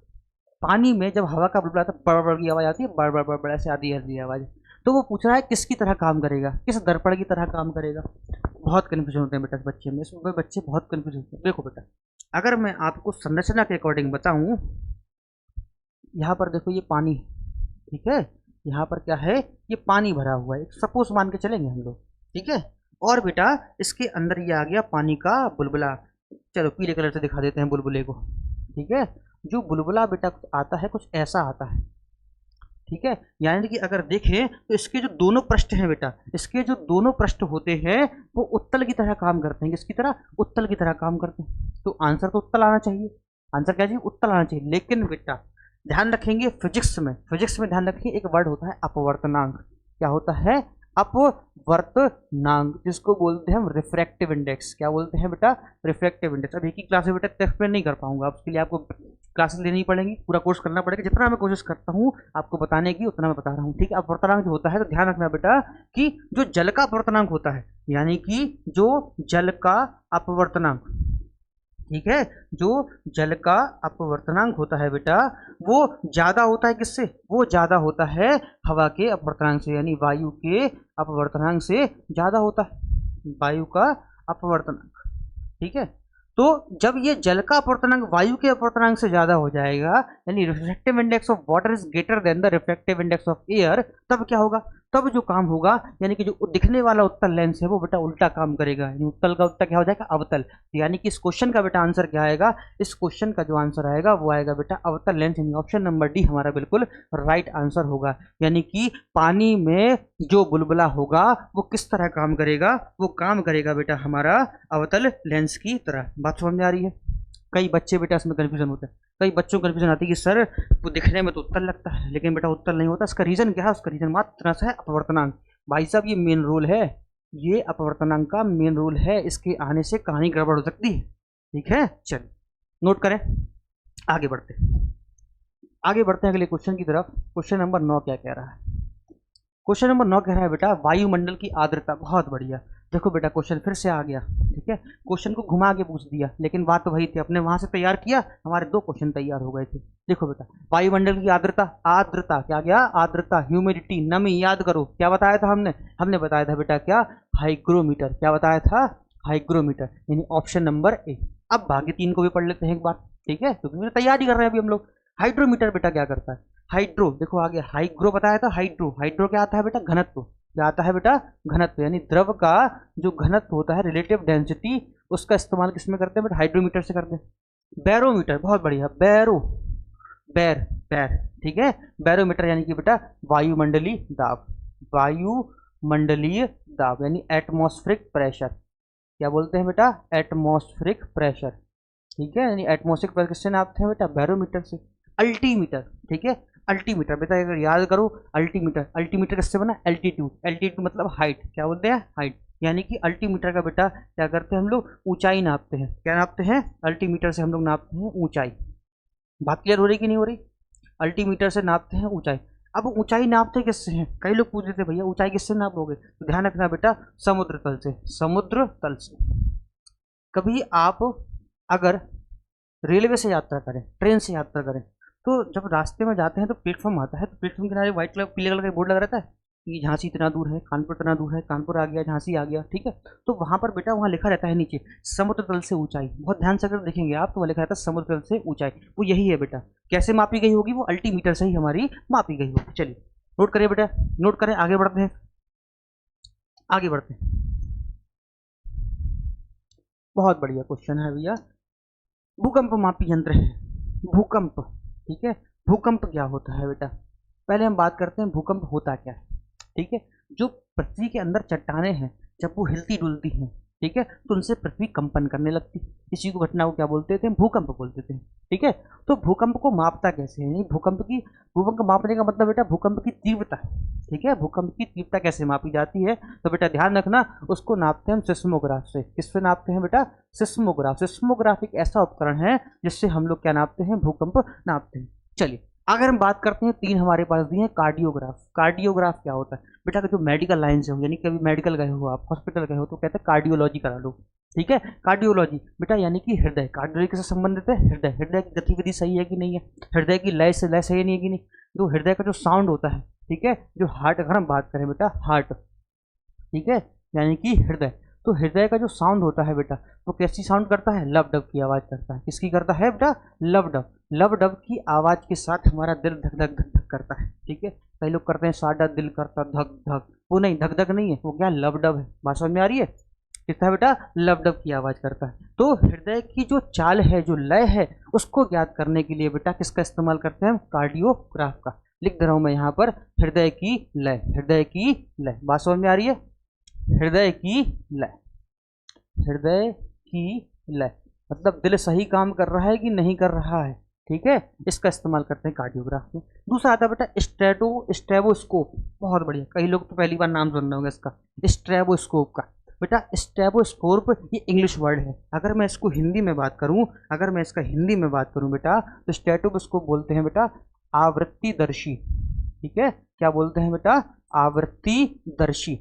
पानी में जब हवा का बुलबुला आता है, बड़ बड़ की आवाज आती है, बड़ बड़ बड़ बड़ ऐसे आती है आवाज, तो वो पूछ रहा है किसकी तरह काम करेगा, किस दर्पण की तरह काम करेगा। बहुत कन्फ्यूजन होते हैं बेटा बच्चे में, इसमें बच्चे बहुत कन्फ्यूज होते हैं। देखो बेटा अगर मैं आपको संरचना के अकॉर्डिंग बताऊं, यहाँ पर देखो ये पानी, ठीक है, यहाँ पर क्या है, ये पानी भरा हुआ है, सपोज मान के चलेंगे हम लोग, ठीक है। और बेटा इसके अंदर ये आ गया पानी का बुलबुला, चलो पीले कलर से दिखा देते हैं बुलबुले को, ठीक है। जो बुलबुला बेटा आता है कुछ ऐसा आता है, ठीक है, यानी कि अगर देखें तो इसके जो दोनों पृष्ठ हैं बेटा, इसके जो दोनों पृष्ठ होते हैं वो उत्तल की तरह काम करते हैं। किसकी तरह? उत्तल की तरह काम करते हैं। तो आंसर तो उत्तल आना चाहिए। आंसर क्या चाहिए? उत्तल आना चाहिए। लेकिन बेटा ध्यान रखेंगे फिजिक्स में ध्यान रखिए, एक वर्ड होता है अपवर्तनांक। क्या होता है? अपवर्तनांक, जिसको बोलते हैं हम रिफ्रैक्टिव इंडेक्स। क्या बोलते हैं बेटा? Refractive index. अब एक ही क्लास में बेटा एक्सप्लेन नहीं कर पाऊंगा, उसके लिए आपको क्लासेस लेनी पड़ेंगी, पूरा कोर्स करना पड़ेगा। जितना मैं कोशिश करता हूँ आपको बताने की उतना मैं बता रहा हूँ। ठीक है, अपवर्तनांक जो होता है तो ध्यान रखना बेटा कि जो जल का अपवर्तनांक होता है, यानी कि जो जल का अपवर्तनांक, ठीक है, जो जल का अपवर्तनांक होता है बेटा वो ज्यादा होता है किससे? वो ज्यादा होता है हवा के अपवर्तनांक से, यानी वायु के अपवर्तनांक से ज्यादा होता है वायु का अपवर्तनांक। ठीक है, तो जब ये जल का अपवर्तनांक वायु के अपवर्तनांक से ज्यादा हो जाएगा, यानी refractive index of water is greater than the refractive index of air, तब क्या होगा? तब जो काम होगा, यानी कि जो दिखने वाला उत्तल लेंस है वो बेटा उल्टा काम करेगा, यानी उत्तल का उत्तल क्या हो जाएगा? अवतल। यानी कि इस क्वेश्चन का बेटा आंसर क्या आएगा? इस क्वेश्चन का जो आंसर आएगा वो आएगा बेटा अवतल लेंस, यानी ऑप्शन नंबर डी हमारा बिल्कुल राइट आंसर होगा। यानी कि पानी में जो बुलबुला होगा वो किस तरह काम करेगा? वो काम करेगा बेटा हमारा अवतल लेंस की तरह। बात समझ में आ रही है? कई बच्चे बेटा इसमें कन्फ्यूजन होते हैं, कई बच्चों को कन्फ्यूजन आती है कि सर वो दिखने में तो उत्तल लगता है लेकिन बेटा उत्तल नहीं होता। इसका रीजन क्या है? उसका रीजन मात्र है अपवर्तनांक। भाई साहब ये मेन रूल है, ये अपवर्तनांक का मेन रूल है, इसके आने से कहानी गड़बड़ हो सकती है। ठीक है, चलिए नोट करें, आगे बढ़ते हैं अगले क्वेश्चन की तरफ। क्वेश्चन नंबर 9 क्या कह रहा है? क्वेश्चन नंबर 9 कह रहा है बेटा वायुमंडल की आर्द्रता। बहुत बढ़िया, देखो बेटा क्वेश्चन फिर से आ गया। ठीक है, क्वेश्चन को घुमा के पूछ दिया, लेकिन बात तो वही थी, अपने वहां से तैयार किया, हमारे 2 क्वेश्चन तैयार हो गए थे। देखो बेटा वायुमंडल की आर्द्रता, आर्द्रता क्या गया? आर्द्रता, ह्यूमिडिटी, नमी, याद करो क्या बताया था हमने बताया था बेटा क्या? हाइग्रोमीटर। क्या बताया था? हाइग्रोमीटर, यानी ऑप्शन नंबर ए। अब बाकी 3 को भी पढ़ लेते हैं एक बार, ठीक है, क्योंकि तैयारी कर रहे हैं अभी हम लोग। हाइड्रोमीटर बेटा क्या करता है? हाइड्रो, देखो आगे हाइग्रो बताया था, हाइड्रो क्या आता है बेटा? घनत्व। क्या आता है बेटा? घनत्व, यानी द्रव का जो घनत्व होता है, रिलेटिव डेंसिटी, उसका इस्तेमाल किसमें करते हैं बेटा? हाइड्रोमीटर से करते हैं। बैरोमीटर, बहुत बढ़िया, बैर, ठीक है, बैरोमीटर यानी कि बेटा वायुमंडलीय दाब, वायुमंडलीय दाब यानी एटमॉस्फेरिक प्रेशर। क्या बोलते हैं बेटा? Atmospheric pressure. ठीक है, यानी एटमॉस्फेरिक प्रेशर किससे नापते हैं बेटा? बैरोमीटर से। अल्टीमीटर, ठीक है, अल्टीमीटर बेटा अगर याद करो, अल्टीमीटर किससे बना? एल्टीट्यूड मतलब हाइट। क्या बोलते हैं? हाइट। यानी कि अल्टीमीटर का बेटा क्या करते हैं हम लोग? ऊंचाई नापते हैं। क्या नापते हैं? अल्टीमीटर से हम लोग नापते हैं ऊंचाई। बात क्लियर हो रही कि नहीं हो रही? अल्टीमीटर से नापते हैं ऊंचाई। अब ऊंचाई नापते किससे हैं? कई लोग पूछ रहे थे भैया ऊंचाई किससे नापोगे, तो ध्यान रखना बेटा समुद्र तल से। समुद्र तल से। कभी आप अगर रेलवे से यात्रा करें, ट्रेन से यात्रा करें, तो जब रास्ते में जाते हैं तो प्लेटफॉर्म आता है, तो प्लेटफॉर्म के किनारे व्हाइट कलर पीले कलर का बोर्ड लगा रहता है कि झांसी इतना दूर है, कानपुर इतना दूर है, कानपुर आ गया, झांसी आ गया। ठीक है, तो वहाँ पर बेटा वहाँ लिखा रहता है नीचे समुद्र तल से ऊंचाई। बहुत ध्यान से अगर देखेंगे आप तो वहाँ लिखा रहता है समुद्र तल से ऊंचाई। वो यही है बेटा। कैसे मापी गई होगी? वो अल्टीमीटर से ही हमारी मापी गई होगी। चलिए नोट करें बेटा, नोट करें, आगे बढ़ते हैं, आगे बढ़ते हैं। बहुत बढ़िया क्वेश्चन है भैया। भूकंप मापी यंत्र है, भूकंप। ठीक है, भूकंप क्या होता है बेटा? पहले हम बात करते हैं भूकंप होता क्या है। ठीक है, जो पृथ्वी के अंदर चट्टानें हैं जब वो हिलती डुलती हैं, ठीक है, तो उनसे पृथ्वी कंपन करने लगती। इसी को घटना को क्या बोलते थे? भूकंप बोलते थे। ठीक है, तो भूकंप को मापता कैसे है? भूकंप मापने का मतलब बेटा भूकंप की तीव्रता। ठीक है, भूकंप की तीव्रता कैसे मापी जाती है? तो बेटा ध्यान रखना, उसको नापते हैं हम सिस्मोग्राफ से। किससे नापते हैं बेटा? सिस्मोग्राफ। सिस्मोग्राफ एक ऐसा उपकरण है जिससे हम लोग क्या नापते हैं? भूकंप नापते हैं। चलिए अगर हम बात करते हैं, 3 हमारे पास दिए हैं। कार्डियोग्राफ। कार्डियोग्राफ क्या होता है बेटा? जो मेडिकल लाइन्स हो, यानी कभी मेडिकल गए हो आप, हॉस्पिटल गए हो, तो कहते हैं कार्डियोलॉजी करा लो। ठीक है, कार्डियोलॉजी बेटा यानी कि हृदय। कार्डियोलॉजी से संबंधित है हृदय। हृदय की गतिविधि सही है कि नहीं है, हृदय की लय से लय सही नहीं है कि नहीं, जो हृदय का जो साउंड होता है, ठीक है, जो हार्ट, अगर हम बात करें बेटा हार्ट, ठीक है, यानी कि हृदय, तो हृदय का जो साउंड होता है बेटा वो कैसी साउंड करता है? लव डव की आवाज़ करता है। किसकी करता है बेटा? Love Dove. लव डव की आवाज़ के साथ हमारा दिल धक धक धक धक करता है। ठीक है, कई लोग करते हैं साडा दिल करता धक धक, वो नहीं, धक धक नहीं है, वो क्या? लव डव है। बात समझ में आ रही है? कितना है बेटा, लब डब की आवाज करता है। तो हृदय की जो चाल है, जो लय है, उसको ज्ञात करने के लिए बेटा किसका इस्तेमाल करते हैं हम, कार्डियोग्राफ का। लिख दे रहा हूं मैं यहाँ पर, हृदय की लय, हृदय की लय। बात समझ में आ रही है, हृदय की लय, हृदय की लय मतलब दिल सही काम कर रहा है कि नहीं कर रहा है, ठीक है, इसका इस्तेमाल करते हैं कार्डियोग्राफ में। दूसरा आता है बेटा स्ट्रेबोस्कोप, बहुत बढ़िया, कई लोग तो पहली बार नाम सुन रहे होंगे इसका, स्ट्रेबोस्कोप का। बेटा स्ट्रेबोस्कोप ये इंग्लिश वर्ड है, अगर मैं इसको हिंदी में बात करूं, अगर मैं इसका हिंदी में बात करूं बेटा, तो स्ट्रेबोस्कोप बोलते हैं बेटा आवृत्तिदर्शी, ठीक है, क्या बोलते हैं बेटा, आवृत्तिदर्शी,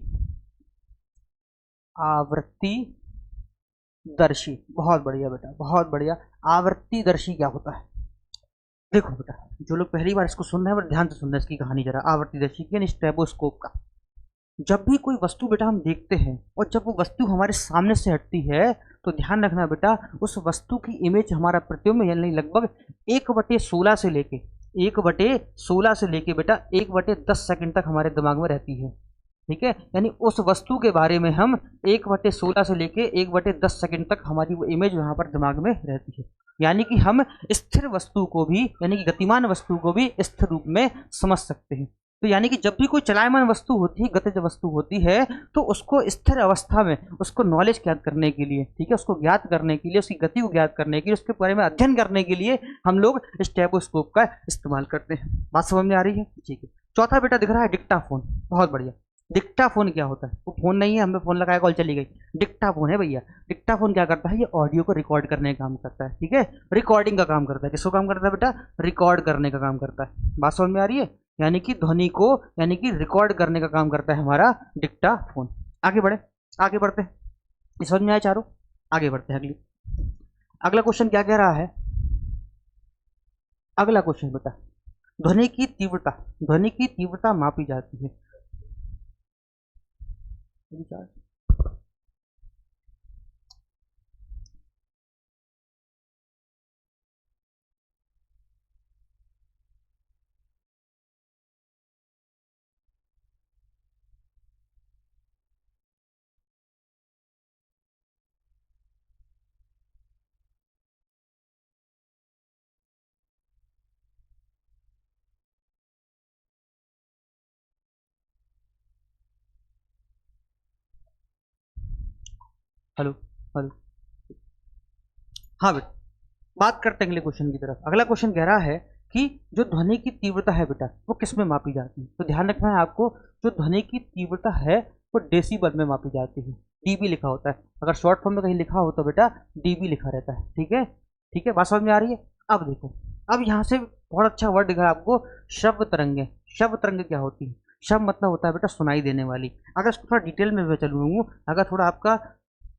आवृत्तिदर्शी। बहुत बढ़िया बेटा, बहुत बढ़िया। आवृत्तिदर्शी क्या होता है, देखो बेटा, जो लोग पहली बार इसको सुन रहे हैं ध्यान से सुनना इसकी कहानी जरा। आवृत्तिदर्शी यानी स्ट्रेबोस्कोप का, जब भी कोई वस्तु बेटा हम देखते हैं और जब वो वस्तु हमारे सामने से हटती है, तो ध्यान रखना बेटा, उस वस्तु की इमेज हमारा प्रतिबिंब यानी लगभग 1/16 से लेके 1/16 से लेके बेटा 1/10 सेकंड तक हमारे दिमाग में रहती है, ठीक है। यानी उस वस्तु के बारे में हम 1/16 से लेके 1/10 सेकंड तक हमारी वो इमेज यहाँ पर दिमाग में रहती है। यानी कि हम स्थिर वस्तु को भी, यानी कि गतिमान वस्तु को भी स्थिर रूप में समझ सकते हैं। तो यानी कि जब भी कोई चलायमान वस्तु होती है, गतिज वस्तु होती है, तो उसको स्थिर अवस्था में उसको नॉलेज ज्ञात करने के लिए, ठीक है, उसको ज्ञात करने के लिए, उसकी गति को ज्ञात करने के लिए, उसके बारे में अध्ययन करने के लिए हम लोग स्टेबोस्कोप का इस्तेमाल करते हैं। बात समझ में आ रही है, ठीक है। चौथा बेटा दिख रहा है डिक्टाफोन, बहुत बढ़िया। डिक्टाफोन क्या होता है, वो फोन नहीं है, हमें फोन लगाया कॉल चली गई, डिक्टाफोन है भैया। डिक्टाफोन क्या करता है, ये ऑडियो को रिकॉर्ड करने का काम करता है, ठीक है, रिकॉर्डिंग का काम करता है। किसको काम करता है बेटा, रिकॉर्ड करने का काम करता है। बात समझ में आ रही है, यानी कि ध्वनि को, यानी कि रिकॉर्ड करने का काम करता है हमारा डिक्टाफोन। आगे बढ़े, आगे बढ़ते हैं, समझ में आया चारों, आगे बढ़ते हैं। अगला क्वेश्चन क्या कह रहा है, अगला क्वेश्चन बेटा, ध्वनि की तीव्रता, ध्वनि की तीव्रता मापी जाती है। हेलो हेलो, हाँ बेटा, बात करते हैं अगले क्वेश्चन की तरफ। अगला क्वेश्चन कह रहा है कि जो ध्वनि की तीव्रता है बेटा, वो किस में मापी जाती है। तो ध्यान रखना है आपको, जो ध्वनि की तीव्रता है वो डेसिबल में मापी जाती है, डीबी लिखा होता है। अगर शॉर्ट फॉर्म में कहीं लिखा हो तो बेटा डीबी लिखा रहता है, ठीक है, ठीक है। बात समझ में आ रही है। अब देखो, अब यहाँ से बहुत अच्छा वर्ड दिखा है आपको, शब्द तरंगे। शब्द तरंगे क्या होती है, शब्द मतलब होता है बेटा सुनाई देने वाली। अगर इसको थोड़ा डिटेल में मैं चलूँ, अगर थोड़ा आपका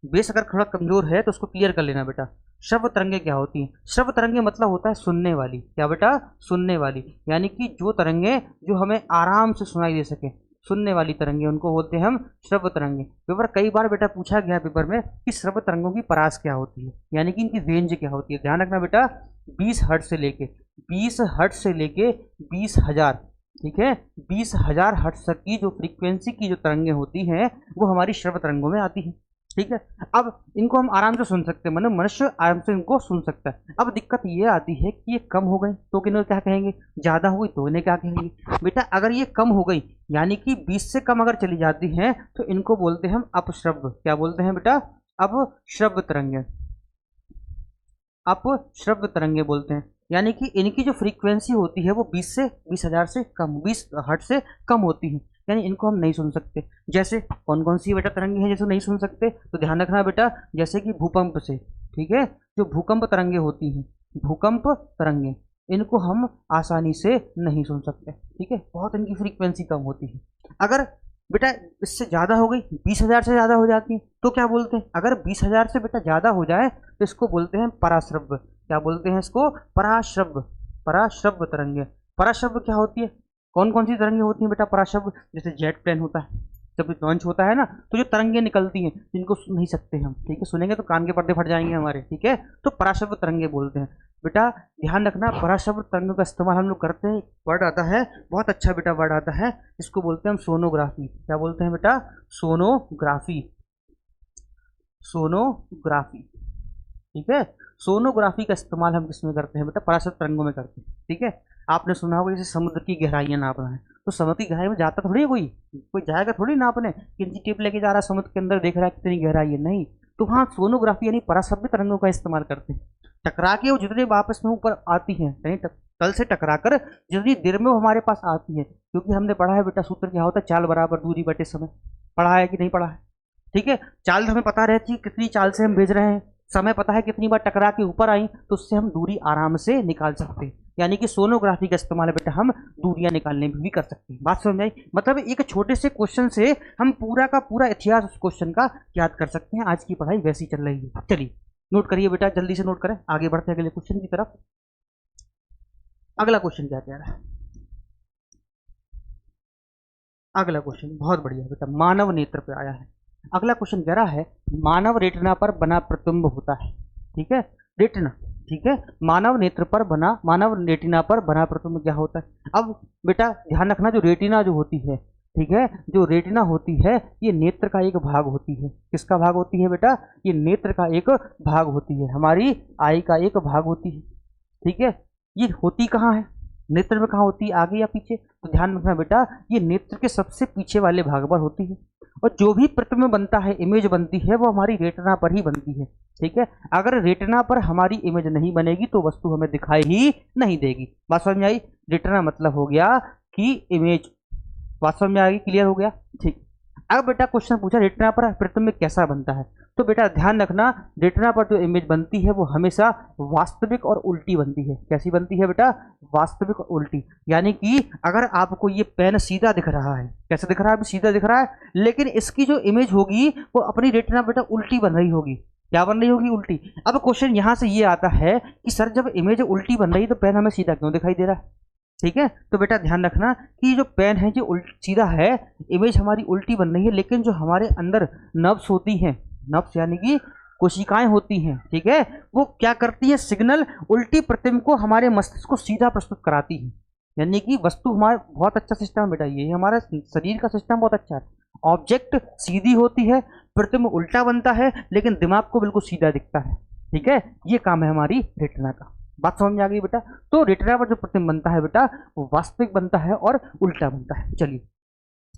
बेस अगर थोड़ा कमजोर है तो उसको क्लियर कर लेना बेटा। श्रव्य तरंगे क्या होती हैं, श्रव्य तरंगे मतलब होता है सुनने वाली, क्या बेटा, सुनने वाली। यानी कि जो तरंगे जो हमें आराम से सुनाई दे सके, सुनने वाली तरंगे, उनको बोलते हैं हम श्रव्य तरंगे। पेपर कई बार बेटा पूछा गया पेपर में कि श्रव्य तरंगों की परास क्या होती है, यानी कि इनकी रेंज क्या होती है। ध्यान रखना बेटा, 20 हर्ट्ज से लेके 20,000, ठीक है, 20,000 हर्ट्ज तक की जो फ्रीक्वेंसी की जो तरंगे होती हैं वो हमारी श्रव्य तरंगों में आती है, ठीक है। अब इनको हम आराम से सुन सकते हैं, मतलब मनुष्य आराम से इनको सुन सकता है। अब दिक्कत ये आती है कि ये कम हो गई तो किन्हें क्या कहेंगे, ज़्यादा हो गई तो इन्हें क्या कहेंगे बेटा। अगर ये कम हो गई यानी कि 20 से कम अगर चली जाती हैं तो इनको बोलते हैं हम अपश्रव्य। क्या बोलते हैं बेटा, अपश्रव्य तरंगे, अपश्रव्य तरंगे बोलते हैं। यानी कि इनकी जो फ्रीक्वेंसी होती है वो 20,000 से कम, 20 हर्ट्ज से कम होती है, यानी इनको हम नहीं सुन सकते। जैसे कौन कौन सी बेटा तरंगे हैं जैसे नहीं सुन सकते, तो ध्यान रखना बेटा, जैसे कि भूकंप से, ठीक है, जो भूकंप तरंगे होती हैं, भूकंप तरंगे, इनको हम आसानी से नहीं सुन सकते, ठीक है, बहुत इनकी फ्रीक्वेंसी कम होती है। अगर बेटा इससे ज़्यादा हो गई, 20,000 से ज़्यादा हो जाती है तो क्या बोलते हैं, अगर 20,000 से बेटा ज़्यादा हो जाए तो इसको बोलते हैं पराश्रव्य। क्या बोलते हैं इसको, पराश्रव्य, पराश्रव्य तरंगे। पराश्रव्य क्या होती है, कौन कौन सी तरंगे होती हैं बेटा पराश्रव्य, जैसे जेट प्लेन होता है, जब लॉन्च होता है ना तो जो तरंगे निकलती हैं जिनको सुन नहीं सकते हम, ठीक है, सुनेंगे तो कान के पर्दे फट जाएंगे हमारे, ठीक है, तो पराश्रव्य तरंगे बोलते हैं बेटा। ध्यान रखना, पराश्रव्य तरंगों का इस्तेमाल हम लोग करते हैं, वर्ड आता है, बहुत अच्छा बेटा वर्ड आता है, इसको बोलते हैं हम सोनोग्राफी। क्या बोलते हैं बेटा, सोनोग्राफी, सोनोग्राफी। ठीक है, सोनोग्राफी का इस्तेमाल हम किसमें करते हैं बेटा? पराशर तरंगों में करते हैं। ठीक है, आपने सुना होगा जैसे समुद्र की गहराइयां नापना है, तो समुद्र की गहराई में जाता थोड़ी है कोई, कोई जाएगा थोड़ी नापने कि इंची टेप लेके जा रहा है समुद्र के अंदर, देख रहा है कितनी गहराई है, नहीं। तो वहाँ सोनोग्राफी यानी पराशर तरंगों का इस्तेमाल करते हैं। टकरा के वो जितने वापस में ऊपर आती हैं, यानी तल से टकरा कर जितनी देर में वो हमारे पास आती है, क्योंकि हमने पढ़ा है बेटा सूत्र क्या होता है, चाल बराबर दूरी बटे समय। पढ़ा है कि नहीं पढ़ा है? ठीक है, चाल हमें पता रहती है कितनी चाल से हम भेज रहे हैं, समय पता है कितनी बार टकरा के ऊपर आई, तो उससे हम दूरी आराम से निकाल सकते हैं। यानी कि सोनोग्राफी का इस्तेमाल बेटा हम दूरियां निकालने में भी कर सकते हैं। बात समझ आई? मतलब एक छोटे से क्वेश्चन से हम पूरा का पूरा इतिहास उस क्वेश्चन का याद कर सकते हैं। आज की पढ़ाई वैसी चल रही है। चलिए नोट करिए बेटा, जल्दी से नोट करें, आगे बढ़ते हैं अगले क्वेश्चन की तरफ। अगला क्वेश्चन क्या कह रहा है? अगला क्वेश्चन बहुत बढ़िया बेटा, मानव नेत्र पे आया है। अगला क्वेश्चन कह रहा है मानव रेटिना पर बना प्रतिबिंब होता है। ठीक है, रेटिना। ठीक है, मानव रेटिना पर बना प्रतिबिंब क्या होता है? अब बेटा ध्यान रखना, जो रेटिना जो होती है, ठीक है, जो रेटिना होती है ये नेत्र का एक भाग होती है। किसका भाग होती है बेटा? ये नेत्र का एक भाग होती है, हमारी आई का एक भाग होती है। ठीक है, ये होती कहाँ है? नेत्र में कहाँ होती है, आगे या पीछे? तो ध्यान रखना बेटा, ये नेत्र के सबसे पीछे वाले भाग पर होती है। और जो भी प्रतिबिंब बनता है, इमेज बनती है, वो हमारी रेटिना पर ही बनती है। ठीक है, अगर रेटिना पर हमारी इमेज नहीं बनेगी तो वस्तु हमें दिखाई ही नहीं देगी। बात समझ में आई? रेटिना मतलब हो गया कि इमेज। बात समझ में आ गई? क्लियर हो गया? ठीक। अब बेटा क्वेश्चन पूछा रेटिना पर प्रतिबिंब कैसा बनता है, तो बेटा ध्यान रखना, रेटिना पर जो इमेज बनती है वो हमेशा वास्तविक और उल्टी बनती है। कैसी बनती है बेटा? वास्तविक और उल्टी। यानी कि अगर आपको ये पेन सीधा दिख रहा है, कैसे दिख रहा है? अभी सीधा दिख रहा है, लेकिन इसकी जो इमेज होगी वो अपनी रेटिना बेटा उल्टी बन रही होगी। क्या बन रही होगी? उल्टी। अब क्वेश्चन यहां से ये आता है कि सर जब इमेज उल्टी बन रही है तो पेन हमें सीधा क्यों दिखाई दे रहा है? ठीक है, तो बेटा ध्यान रखना कि जो पेन है जो सीधा है, इमेज हमारी उल्टी बन रही है, लेकिन जो हमारे अंदर नर्व्स होती हैं, नर्व्स यानी कि कोशिकाएं होती हैं, ठीक है, वो क्या करती है? सिग्नल उल्टी प्रतिबिंब को हमारे मस्तिष्क को सीधा प्रस्तुत कराती है। यानी कि वस्तु हमारा बहुत अच्छा सिस्टम है बेटा, ये हमारा शरीर का सिस्टम बहुत अच्छा है। ऑब्जेक्ट सीधी होती है, प्रतिबिंब उल्टा बनता है, लेकिन दिमाग को बिल्कुल सीधा दिखता है। ठीक है, ये काम है हमारी रेटिना का। बात समझ में आ गई बेटा? तो रेटिना पर जो प्रतिबिंब बनता है बेटा वो वास्तविक बनता है और उल्टा बनता है। चलिए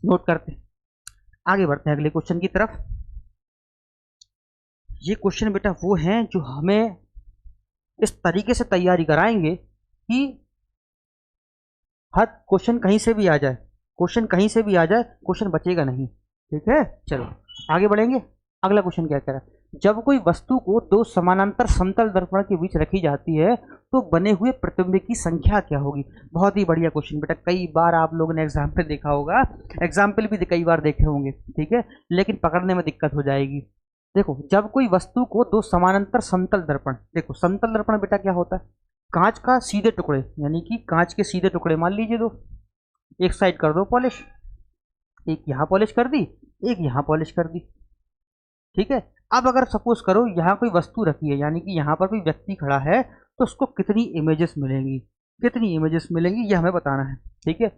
नोट करते हैं, आगे बढ़ते हैं अगले क्वेश्चन की तरफ। ये क्वेश्चन बेटा वो हैं जो हमें इस तरीके से तैयारी कराएंगे कि हर क्वेश्चन कहीं से भी आ जाए, क्वेश्चन कहीं से भी आ जाए, क्वेश्चन बचेगा नहीं। ठीक है, चलो आगे बढ़ेंगे। अगला क्वेश्चन क्या कह रहा है? जब कोई वस्तु को दो समानांतर समतल दर्पण के बीच रखी जाती है तो बने हुए प्रतिबिंब की संख्या क्या होगी? बहुत ही बढ़िया क्वेश्चन बेटा, कई बार आप लोगों ने एग्जाम्पल देखा होगा, एग्जाम्पल भी कई बार देखे होंगे, ठीक है, लेकिन पकड़ने में दिक्कत हो जाएगी। देखो, जब कोई वस्तु को दो समानांतर समतल दर्पण, देखो समतल दर्पण बेटा क्या होता है? कांच का सीधे टुकड़े, यानी कि कांच के सीधे टुकड़े मान लीजिए दो, एक साइड कर दो पॉलिश, एक यहाँ पॉलिश कर दी, एक यहाँ पॉलिश कर दी। ठीक है, अब अगर सपोज करो यहाँ कोई वस्तु रखी है, यानी कि यहाँ पर कोई व्यक्ति खड़ा है, तो उसको कितनी इमेजेस मिलेंगी, कितनी इमेजेस मिलेंगी ये हमें बताना है। ठीक है,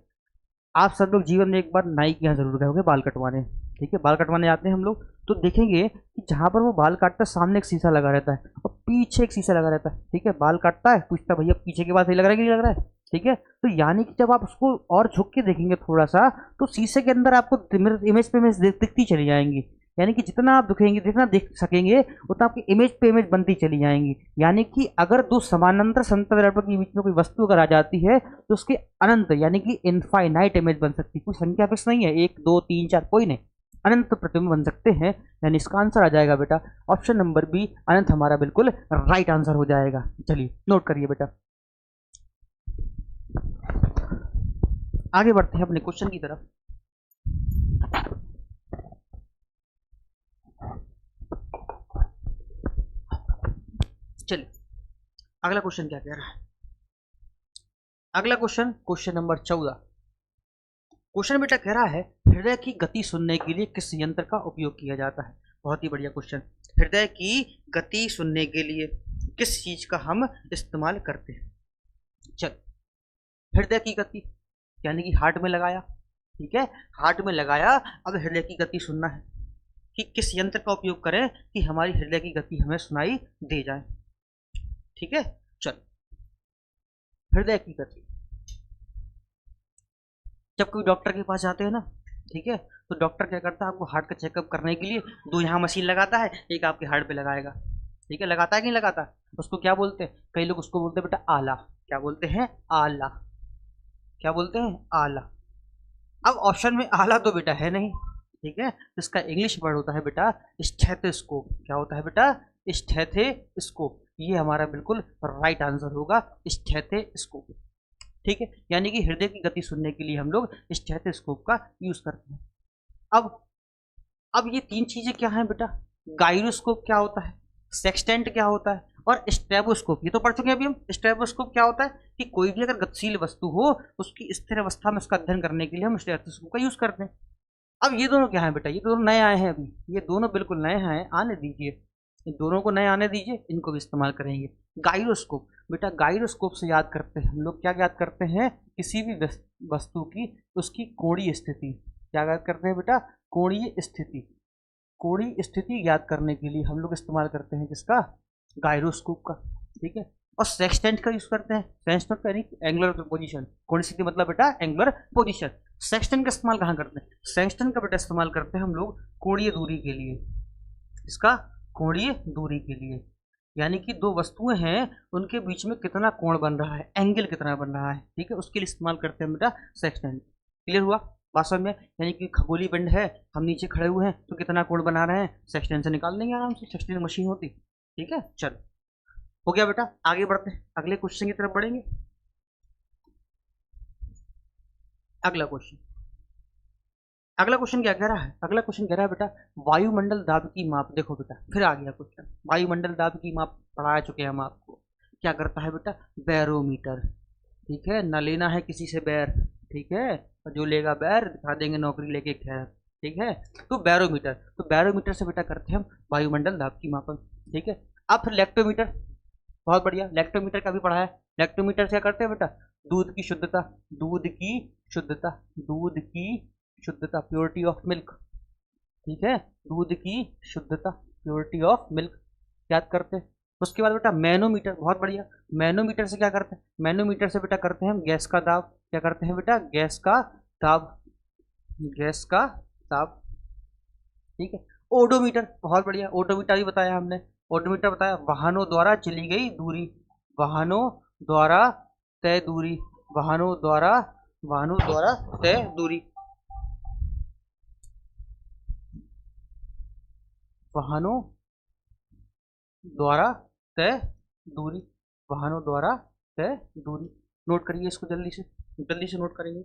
आप सब लोग जीवन में एक बार नाई के यहाँ जरूर गए होंगे बाल कटवाने। ठीक है, बाल कटवाने जाते हैं हम लोग, तो देखेंगे कि जहाँ पर वो बाल काटता है सामने एक शीशा लगा रहता है और पीछे एक शीशा लगा रहता है। ठीक है, बाल काटता है, पूछता भैया पीछे के बाल सही लग रहा है कि नहीं लग रहा है? ठीक है, तो यानी कि जब आप उसको और झुक के देखेंगे थोड़ा सा, तो शीशे के अंदर आपको इमेज पे इमेज दिखती चली जाएंगी। यानी कि जितना आप दिखेंगे, जितना देख सकेंगे, उतना आपकी इमेज पे इमेज बनती चली जाएंगी। यानी कि अगर दो समानांतर समतल दर्पण के बीच में कोई वस्तु अगर आ जाती है तो उसके अनंत यानी कि इनफाइनाइट इमेज बन सकती है। कोई संख्या फिक्स नहीं है, 1 2 3 4 कोई नहीं, अनंत प्रतिबिंब बन सकते हैं। यानी इसका आंसर आ जाएगा बेटा ऑप्शन नंबर बी, अनंत हमारा बिल्कुल राइट आंसर हो जाएगा। चलिए नोट करिए बेटा, आगे बढ़ते हैं अपने क्वेश्चन की तरफ। चलिए अगला क्वेश्चन क्या कह रहा है? अगला क्वेश्चन, क्वेश्चन नंबर 14। क्वेश्चन बेटा कह रहा है हृदय की गति सुनने के लिए किस यंत्र का उपयोग किया जाता है? बहुत ही बढ़िया क्वेश्चन। हृदय की गति सुनने के लिए किस चीज का हम इस्तेमाल करते हैं? चल, हृदय की गति यानी कि हार्ट में लगाया, ठीक है, हार्ट में लगाया, अब हृदय की गति सुनना है। कि किस यंत्र का उपयोग करें कि हमारी हृदय की गति हमें सुनाई दे जाए। ठीक है, चल हृदय की गति। जब कोई डॉक्टर के पास जाते हैं ना, ठीक है, तो डॉक्टर क्या करता है, आपको हार्ट का चेकअप करने के लिए दो यहाँ मशीन लगाता है, एक आपके हार्ट पे लगाएगा। ठीक है, लगाता है कि नहीं लगाता? उसको क्या बोलते हैं? कई लोग उसको बोलते हैं बेटा आला। क्या बोलते हैं? आला। क्या बोलते हैं? आला। अब ऑप्शन में आला तो बेटा है नहीं, ठीक है, इसका इंग्लिश वर्ड होता है बेटा स्टेथोस्कोप। क्या होता है बेटा? स्टेथोस्कोप। ये हमारा बिल्कुल राइट आंसर होगा, स्टेथोस्कोप। ठीक है, यानी कि हृदय की गति सुनने के लिए हम लोग स्टेथोस्कोप का यूज करते हैं। अब ये तीन चीजें क्या हैं बेटा? गायरोस्कोप क्या होता है, सेक्सटेंट क्या होता है, और स्टेबोस्कोप। ये तो पढ़ चुके हैं अभी हम। स्टेबोस्कोप क्या होता है कि कोई भी अगर गतिशील वस्तु हो उसकी स्थिर अवस्था में उसका अध्ययन करने के लिए हम स्टेथोस्कोप का यूज करते हैं। अब ये दोनों क्या है बेटा? ये दोनों नए आए हैं अभी, ये दोनों बिल्कुल नए हैं, आने दीजिए, इन दोनों को नए आने दीजिए, इनको भी इस्तेमाल करेंगे। गायरोस्कोप बेटा, गायरोस्कोप से याद करते हैं हम लोग, क्या याद करते हैं? किसी भी वस्तु की उसकी कोणीय स्थिति। क्या याद करते हैं बेटा? कोणीय स्थिति। कोणीय स्थिति याद करने के लिए हम लोग इस्तेमाल करते हैं किसका? गायरोस्कोप का। ठीक है, और सेक्सटेंट का यूज करते हैं। सेक्सटेंट यानी एंगुलर पोजीशन। कोणीय स्थिति मतलब बेटा एंगुलर पोजीशन। सेक्सटेंट का इस्तेमाल कहाँ करते हैं? सेक्सटेंट का बेटा इस्तेमाल करते हैं हम लोग कोणीय दूरी के लिए। इसका कोणीय दूरी के लिए, यानी कि दो वस्तुएं हैं उनके बीच में कितना कोण बन रहा है, एंगल कितना बन रहा है, ठीक है, उसके लिए इस्तेमाल करते हैं बेटा सेक्सटेंट। क्लियर हुआ बात समझ में? यानी कि खगोलीय पिंड है, हम नीचे खड़े हुए हैं तो कितना कोण बना रहे हैं, सेक्सटेंट से निकाल लेंगे आराम से, सेक्सटेंट मशीन होती। ठीक है, चल हो गया बेटा, आगे बढ़ते हैं, अगले क्वेश्चन की तरफ बढ़ेंगे। अगला क्वेश्चन क्या कह रहा है? अगला क्वेश्चन कह रहा है बेटा वायुमंडल दाब की माप। देखो बेटा फिर आ गया क्वेश्चन, वायुमंडल दाब की माप पढ़ा चुके हैं हम आपको। क्या करता है बेटा? बैरोमीटर। ठीक है, न लेना है किसी से बैर, ठीक है, और जो लेगा बैर दिखा देंगे नौकरी लेके खैर। ठीक है, तो बैरोमीटर, तो बैरोमीटर से बेटा करते हैं हम वायुमंडल दाब की मापन। ठीक है, अब फिर लैक्टोमीटर। बहुत बढ़िया, लैक्टोमीटर का भी पढ़ा है। लैक्टोमीटर से क्या करते हैं बेटा? दूध की शुद्धता, दूध की शुद्धता, दूध की शुद्धता, प्योरिटी ऑफ मिल्क। ठीक है, दूध की शुद्धता, प्योरिटी ऑफ मिल्क याद करते हैं। उसके बाद बेटा मैनोमीटर। बहुत बढ़िया, मैनोमीटर से क्या करते हैं? मैनोमीटर से बेटा करते हैं हम गैस का दाब। क्या करते हैं बेटा? गैस का दाब, गैस का दाब। ठीक है, ओडोमीटर। बहुत बढ़िया, ओडोमीटर भी बताया हमने। ओडोमीटर बताया वाहनों द्वारा चली गई दूरी, वाहनों द्वारा तय दूरी, वाहनों द्वारा तय दूरी, वाहनों द्वारा तय दूरी, वाहनों द्वारा तय दूरी। नोट करिए इसको, जल्दी से नोट करेंगे।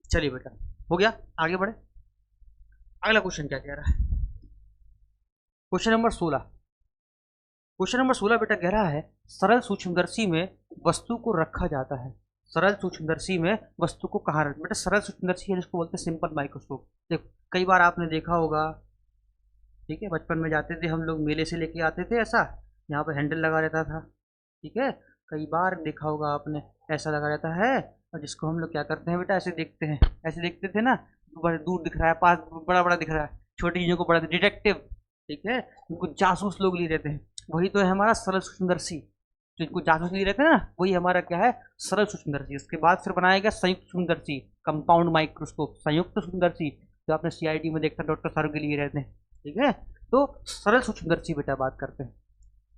चलिए बेटा हो गया, आगे बढ़े। अगला क्वेश्चन क्या कह रहा है? Question number 16। क्वेश्चन नंबर 16 बेटा कह रहा है सरल सूक्ष्मदर्शी में वस्तु को रखा जाता है। सरल सूक्ष्मदर्शी में वस्तु को कहाँ रख बेटा? सरल सूक्ष्मदर्शी है जिसको बोलते हैं सिंपल माइक्रोस्कोप। देखो कई बार आपने देखा होगा, ठीक है, बचपन में जाते थे हम लोग, मेले से लेके आते थे ऐसा, यहाँ पर हैंडल लगा रहता था। ठीक है, कई बार देखा होगा आपने, ऐसा लगा रहता है, और जिसको हम लोग क्या करते हैं बेटा? ऐसे देखते हैं, ऐसे देखते थे ना, बड़ा दूर दिख रहा है, पास बड़ा बड़ा दिख रहा है, छोटी चीज़ों को बड़ा डिटेक्टिव। ठीक है, उनको जासूस लोग लिए रहते हैं, वही तो है हमारा सरल सूक्ष्मदर्शी। जो इनको जासूस लिए रहते हैं ना, वही हमारा क्या है? सरल सूक्ष्मदर्शी। उसके बाद फिर बनाया गया संयुक्त सूक्ष्मदर्शी, कंपाउंड माइक्रोस्कोप, संयुक्त सूक्ष्मदर्शी, जो आपने सीआईटी में देखा डॉक्टर साहब के लिए रहते हैं। ठीक है, तो सरल सूक्ष्मदर्शी बेटा बात करते हैं।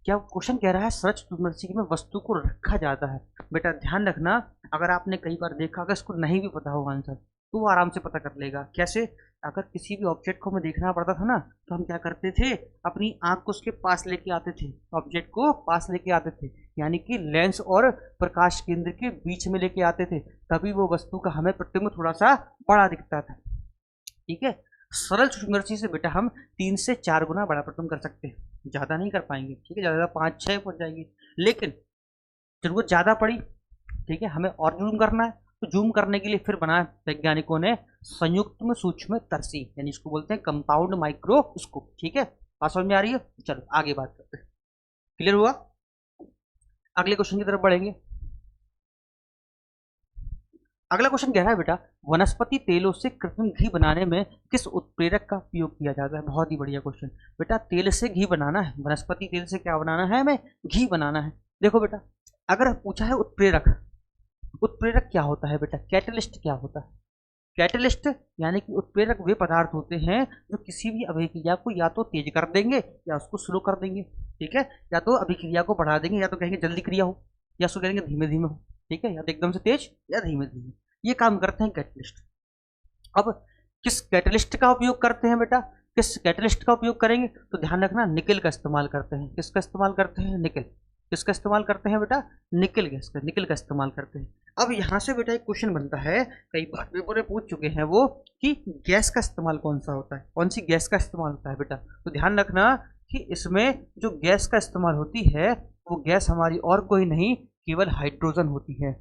क्या क्वेश्चन कह रहा है सरल सूक्ष्मदर्शी में वस्तु को रखा जाता है। बेटा ध्यान रखना, अगर आपने कई बार देखा, अगर इसको नहीं भी पता हो आंसर तो वो आराम से पता कर लेगा। कैसे? अगर किसी भी ऑब्जेक्ट को हमें देखना पड़ता था ना, तो हम क्या करते थे? अपनी आंख को उसके पास लेके आते थे, ऑब्जेक्ट को पास लेके आते थे, यानी कि लेंस और प्रकाश केंद्र के बीच में लेके आते थे, तभी वो वस्तु का हमें प्रतिबिंब थोड़ा सा बड़ा दिखता था। ठीक है, सरल सूक्ष्मदर्शी से बेटा हम 3 से 4 गुना बड़ा प्रतिबिंब कर सकते हैं। ज़्यादा नहीं कर पाएंगे, ठीक है, ज़्यादा 5-6 पहुँच जाएगी। लेकिन जरूरत ज़्यादा पड़ी, ठीक है, हमें और जूम करना है, तो जूम करने के लिए फिर बनाया वैज्ञानिकों ने संयुक्त में सूक्ष्म तरसी, यानी इसको बोलते हैं कंपाउंड माइक्रोस्कोप। ठीक है, बात समझ में आ रही है? चलो आगे बात करते हैं। क्लियर हुआ? अगले क्वेश्चन की तरफ बढ़ेंगे। अगला क्वेश्चन कह रहा है बेटा, वनस्पति तेलों से कृत्रिम घी बनाने में किस उत्प्रेरक का उपयोग किया जाता है? बहुत ही बढ़िया क्वेश्चन। बेटा तेल से घी बनाना है, वनस्पति तेल से क्या बनाना है? हमें घी बनाना है। देखो बेटा, अगर पूछा है उत्प्रेरक, उत्प्रेरक क्या होता है बेटा? कैटलिस्ट क्या होता है? कैटलिस्ट यानी कि उत्प्रेरक वे पदार्थ होते हैं जो किसी भी अभिक्रिया को या तो तेज कर देंगे या उसको स्लो कर देंगे। ठीक है, या तो अभिक्रिया को बढ़ा देंगे, या तो कहेंगे जल्दी क्रिया हो, या उसको कहेंगे धीमे धीमे हो। ठीक है, या तो एकदम से तेज या धीमे धीमे, ये काम करते हैं कैटलिस्ट। अब किस कैटलिस्ट का उपयोग करते हैं बेटा? किस कैटलिस्ट का उपयोग करेंगे? तो ध्यान रखना, निकल का इस्तेमाल करते हैं। किसका इस्तेमाल करते हैं? निकल। किसका इस्तेमाल करते हैं बेटा? निकल गैस का, निकल का इस्तेमाल करते हैं। अब यहाँ से बेटा एक क्वेश्चन बनता है, कई बार पेपर में पूछ चुके हैं वो, कि गैस का इस्तेमाल कौन सा होता है, कौन सी गैस का इस्तेमाल होता है बेटा? तो ध्यान रखना कि इसमें जो गैस का इस्तेमाल होती है वो गैस हमारी और कोई नहीं, केवल हाइड्रोजन होती है।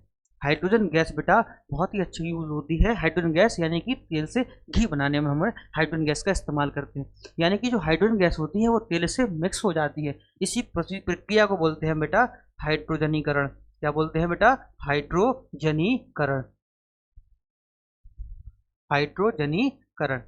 हाइड्रोजन गैस बेटा बहुत ही अच्छी यूज होती है। हाइड्रोजन गैस यानी कि तेल से घी बनाने में हम हाइड्रोजन गैस का इस्तेमाल करते हैं। यानी कि जो हाइड्रोजन गैस होती है वो तेल से मिक्स हो जाती है। इसी प्रक्रिया को बोलते हैं बेटा हाइड्रोजनीकरण। क्या बोलते हैं बेटा? हाइड्रोजनीकरण। हाइड्रोजनीकरण,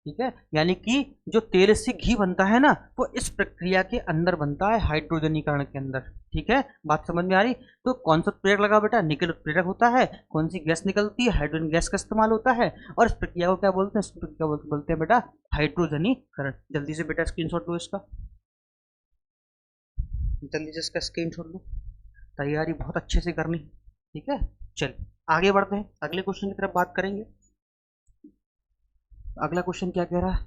ठीक है, यानी कि जो तेल से घी बनता है ना, वो इस प्रक्रिया के अंदर बनता है, हाइड्रोजनीकरण के अंदर। ठीक है, बात समझ में आ रही? तो कौन सा उत्प्रेरक लगा बेटा? निकल उत्प्रेरक होता है। कौन सी गैस निकलती है? हाइड्रोजन गैस का इस्तेमाल होता है। और इस प्रक्रिया को क्या बोलते हैं? इस प्रक्रिया को बोलते हैं बेटा हाइड्रोजनीकरण। जल्दी से बेटा स्क्रीनशॉट लो इसका, जल्दी से इसका स्क्रीनशॉट लो, तैयारी बहुत अच्छे से करनी। ठीक है, चलिए आगे बढ़ते हैं, अगले क्वेश्चन की तरफ बात करेंगे। अगला क्वेश्चन क्या कह रहा है?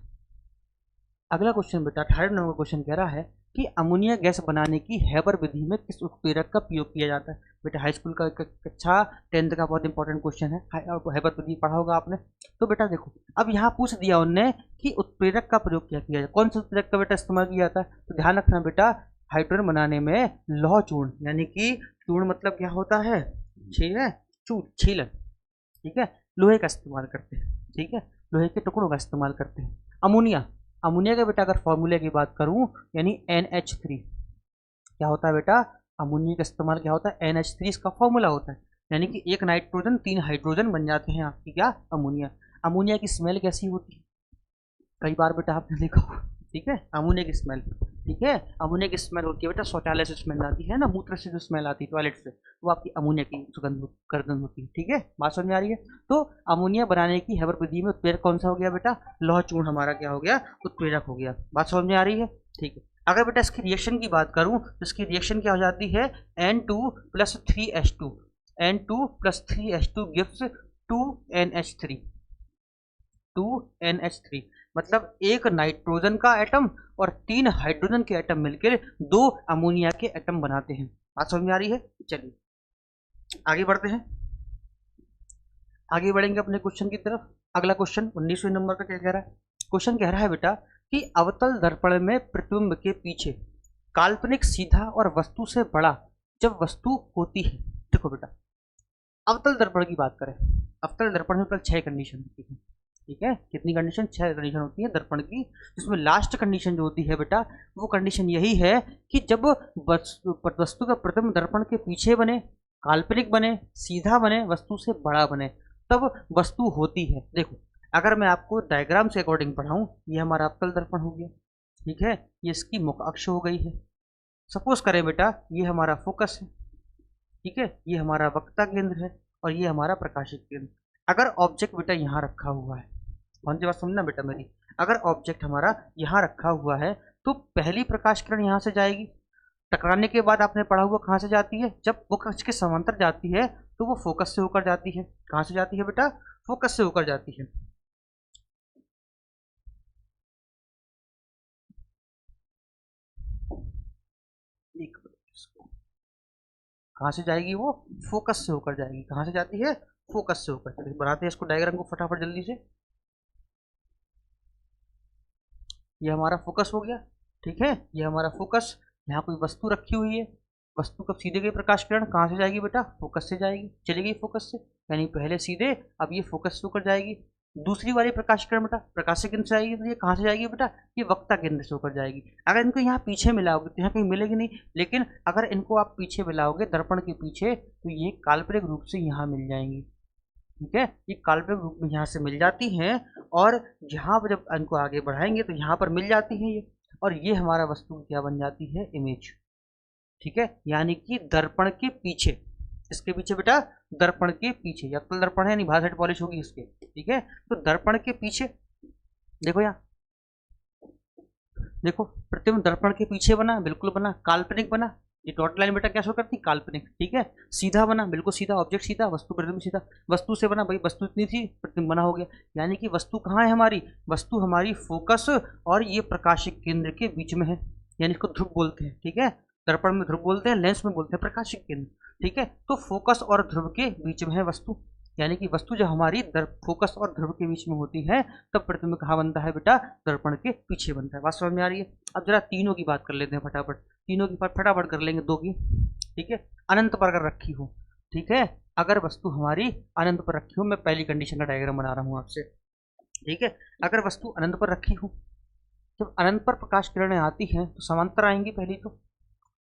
अगला क्वेश्चन बेटा 18 नंबर क्वेश्चन कह रहा है कि अमोनिया गैस बनाने की हैबर विधि में किस उत्प्रेरक का प्रयोग किया जाता है? बेटा हाई स्कूल का कक्षा 10th का बहुत इंपॉर्टेंट क्वेश्चन है, हैबर विधि पढ़ा होगा आपने। तो बेटा देखो, अब यहाँ पूछ दिया उनने कि उत्प्रेरक का प्रयोग क्या किया जाए, कौन सा उत्प्रेरक का बेटा इस्तेमाल किया जाता है? तो ध्यान रखना बेटा, हाइड्रोजन बनाने में लौह चूर्ण, यानी कि चूर्ण मतलब क्या होता है? छीलन। ठीक है, लोहे का इस्तेमाल करते हैं। ठीक है, लोहे के टुकड़ों का इस्तेमाल करते हैं। अमोनिया, अमोनिया का बेटा अगर फॉर्मूले की बात करूं, यानी NH3 क्या होता है बेटा? अमोनिया का इस्तेमाल क्या होता है? NH3 इसका फॉर्मूला होता है। यानी कि एक नाइट्रोजन 3 हाइड्रोजन बन जाते हैं आपकी क्या? अमोनिया। अमोनिया की स्मेल कैसी होती है? कई बार बेटा आपने देखा होगा, ठीक है, अमोनिया की स्मेल, ठीक है, अमोनिया की स्मेल होती है बेटा, शौचालय से स्मेल आती है ना, मूत्र से जो स्मेल आती है टॉयलेट से, वो आपकी अमोनिया की सुगंध गर्दन होती है। ठीक है, बात समझ में आ रही है? तो अमोनिया बनाने की हैबर विधि में उत्प्रेरक कौन सा हो गया बेटा? लौह चूर्ण हमारा क्या हो गया? उत्प्रेरक हो गया। बात समझ में आ रही है? ठीक है, अगर बेटा इसकी रिएक्शन की बात करूं तो इसकी रिएक्शन क्या हो जाती है? N2 + 3H2, N2 + 3H2 gives 2NH3, 2NH3, मतलब एक नाइट्रोजन का एटम और 3 हाइड्रोजन के एटम मिलकर 2 अमोनिया के एटम बनाते हैं। बात समझ में आ रही है? चलिए आगे बढ़ते हैं, आगे बढ़ेंगे अपने क्वेश्चन की तरफ। अगला क्वेश्चन 19वें नंबर का क्या कह रहा है? क्वेश्चन कह रहा है बेटा कि अवतल दर्पण में प्रतिबिंब के पीछे काल्पनिक सीधा और वस्तु से बड़ा जब वस्तु होती है। देखो बेटा, अवतल दर्पण की बात करें, अवतल दर्पण में टोटल 6 कंडीशन होती है। ठीक है, कितनी कंडीशन? 6 कंडीशन होती है दर्पण की, जिसमें लास्ट कंडीशन जो होती है बेटा, वो कंडीशन यही है कि जब वस्तु का प्रतिबिंब दर्पण के पीछे बने, काल्पनिक बने, सीधा बने, वस्तु से बड़ा बने, तब वस्तु होती है। देखो, अगर मैं आपको डायग्राम से अकॉर्डिंग पढ़ाऊं, ये हमारा अवतल दर्पण हो गया, ठीक है, ये इसकी मुख्य अक्ष हो गई है। सपोज करें बेटा, ये हमारा फोकस है, ठीक है, ये हमारा वक्ता केंद्र है, और ये हमारा प्रकाशित केंद्र। अगर ऑब्जेक्ट बेटा यहाँ रखा हुआ है, कौन सी बात समझना बेटा मेरी, अगर ऑब्जेक्ट हमारा यहाँ रखा हुआ है तो पहली प्रकाश किरण यहाँ से जाएगी, टकराने के बाद आपने पढ़ा हुआ कहाँ से जाती है? जब वो कक्ष के समांतर जाती है तो वो फोकस से होकर जाती है। कहाँ से जाती है बेटा? फोकस से होकर जाती है। कहाँ से जाएगी वो? फोकस से होकर जाएगी। कहाँ से जाती है? फोकस से होकर। चलिए बनाते हैं इसको डायग्राम को फटाफट जल्दी से। ये हमारा फोकस हो गया, ठीक है, ये हमारा फोकस। यहाँ कोई वस्तु रखी हुई है, वस्तु कब सीधे गई प्रकाश किरण कहाँ से जाएगी बेटा, फोकस से जाएगी, चली गई फोकस से, यानी पहले सीधे, अब ये फोकस से होकर जाएगी। दूसरी वाली प्रकाश किरण बेटा प्रकाश केंद्र से आएगी, तो ये कहाँ से जाएगी बेटा, ये वक्ता केंद्र से होकर जाएगी। अगर इनको यहाँ पीछे मिलाओगे तो यहाँ कहीं मिलेगी नहीं, लेकिन अगर इनको आप पीछे मिलाओगे दर्पण के पीछे, तो ये काल्पनिक रूप से यहाँ मिल जाएंगी। ठीक है, ये काल्पनिक रूप में यहाँ से मिल जाती हैं, और यहाँ पर जब इनको आगे बढ़ाएंगे तो यहाँ पर मिल जाती हैं ये, और ये हमारा वस्तु क्या बन जाती है, इमेज। ठीक है, यानी कि दर्पण के पीछे, इसके पीछे बेटा दर्पण के पीछे, या तो दर्पण है नहीं, बाहर साइड पॉलिश होगी इसके। ठीक है, तो दर्पण के पीछे देखो, यहाँ देखो प्रतिबिंब दर्पण के पीछे बना, बिल्कुल बना, काल्पनिक बना। ये डॉट लाइन बेटा क्या शो करती, काल्पनिक। ठीक है, सीधा बना, बिल्कुल सीधा, ऑब्जेक्ट सीधा, वस्तु प्रतिबिंब सीधा। वस्तु से बना भाई, वस्तु इतनी थी, प्रतिबिंब बना हो गया। यानी कि वस्तु कहाँ है हमारी, वस्तु हमारी फोकस और ये प्रकाशिक केंद्र के बीच में है, यानी इसको ध्रुव बोलते हैं। ठीक है, दर्पण में ध्रुव बोलते हैं, लेंस में बोलते हैं प्रकाशिक केंद्र। ठीक है, तो फोकस और ध्रुव के बीच में है वस्तु, यानी कि वस्तु जब हमारी फोकस और ध्रुव के बीच में होती है तब प्रतिबिंब कहाँ बनता है बेटा, दर्पण के पीछे बनता है। बात समझ में आ रही है। अब जरा तीनों की बात कर लेते हैं फटाफट, तीनों की फटाफट कर लेंगे, दो की। ठीक है, अनंत पर अगर रखी हो, ठीक है, अगर वस्तु हमारी अनंत पर रखी हो, मैं पहली कंडीशन का डायग्राम बना रहा हूँ आपसे। ठीक है, अगर वस्तु अनंत पर रखी हो, जब अनंत पर प्रकाश किरणें आती हैं तो समांतर आएंगी, पहली तो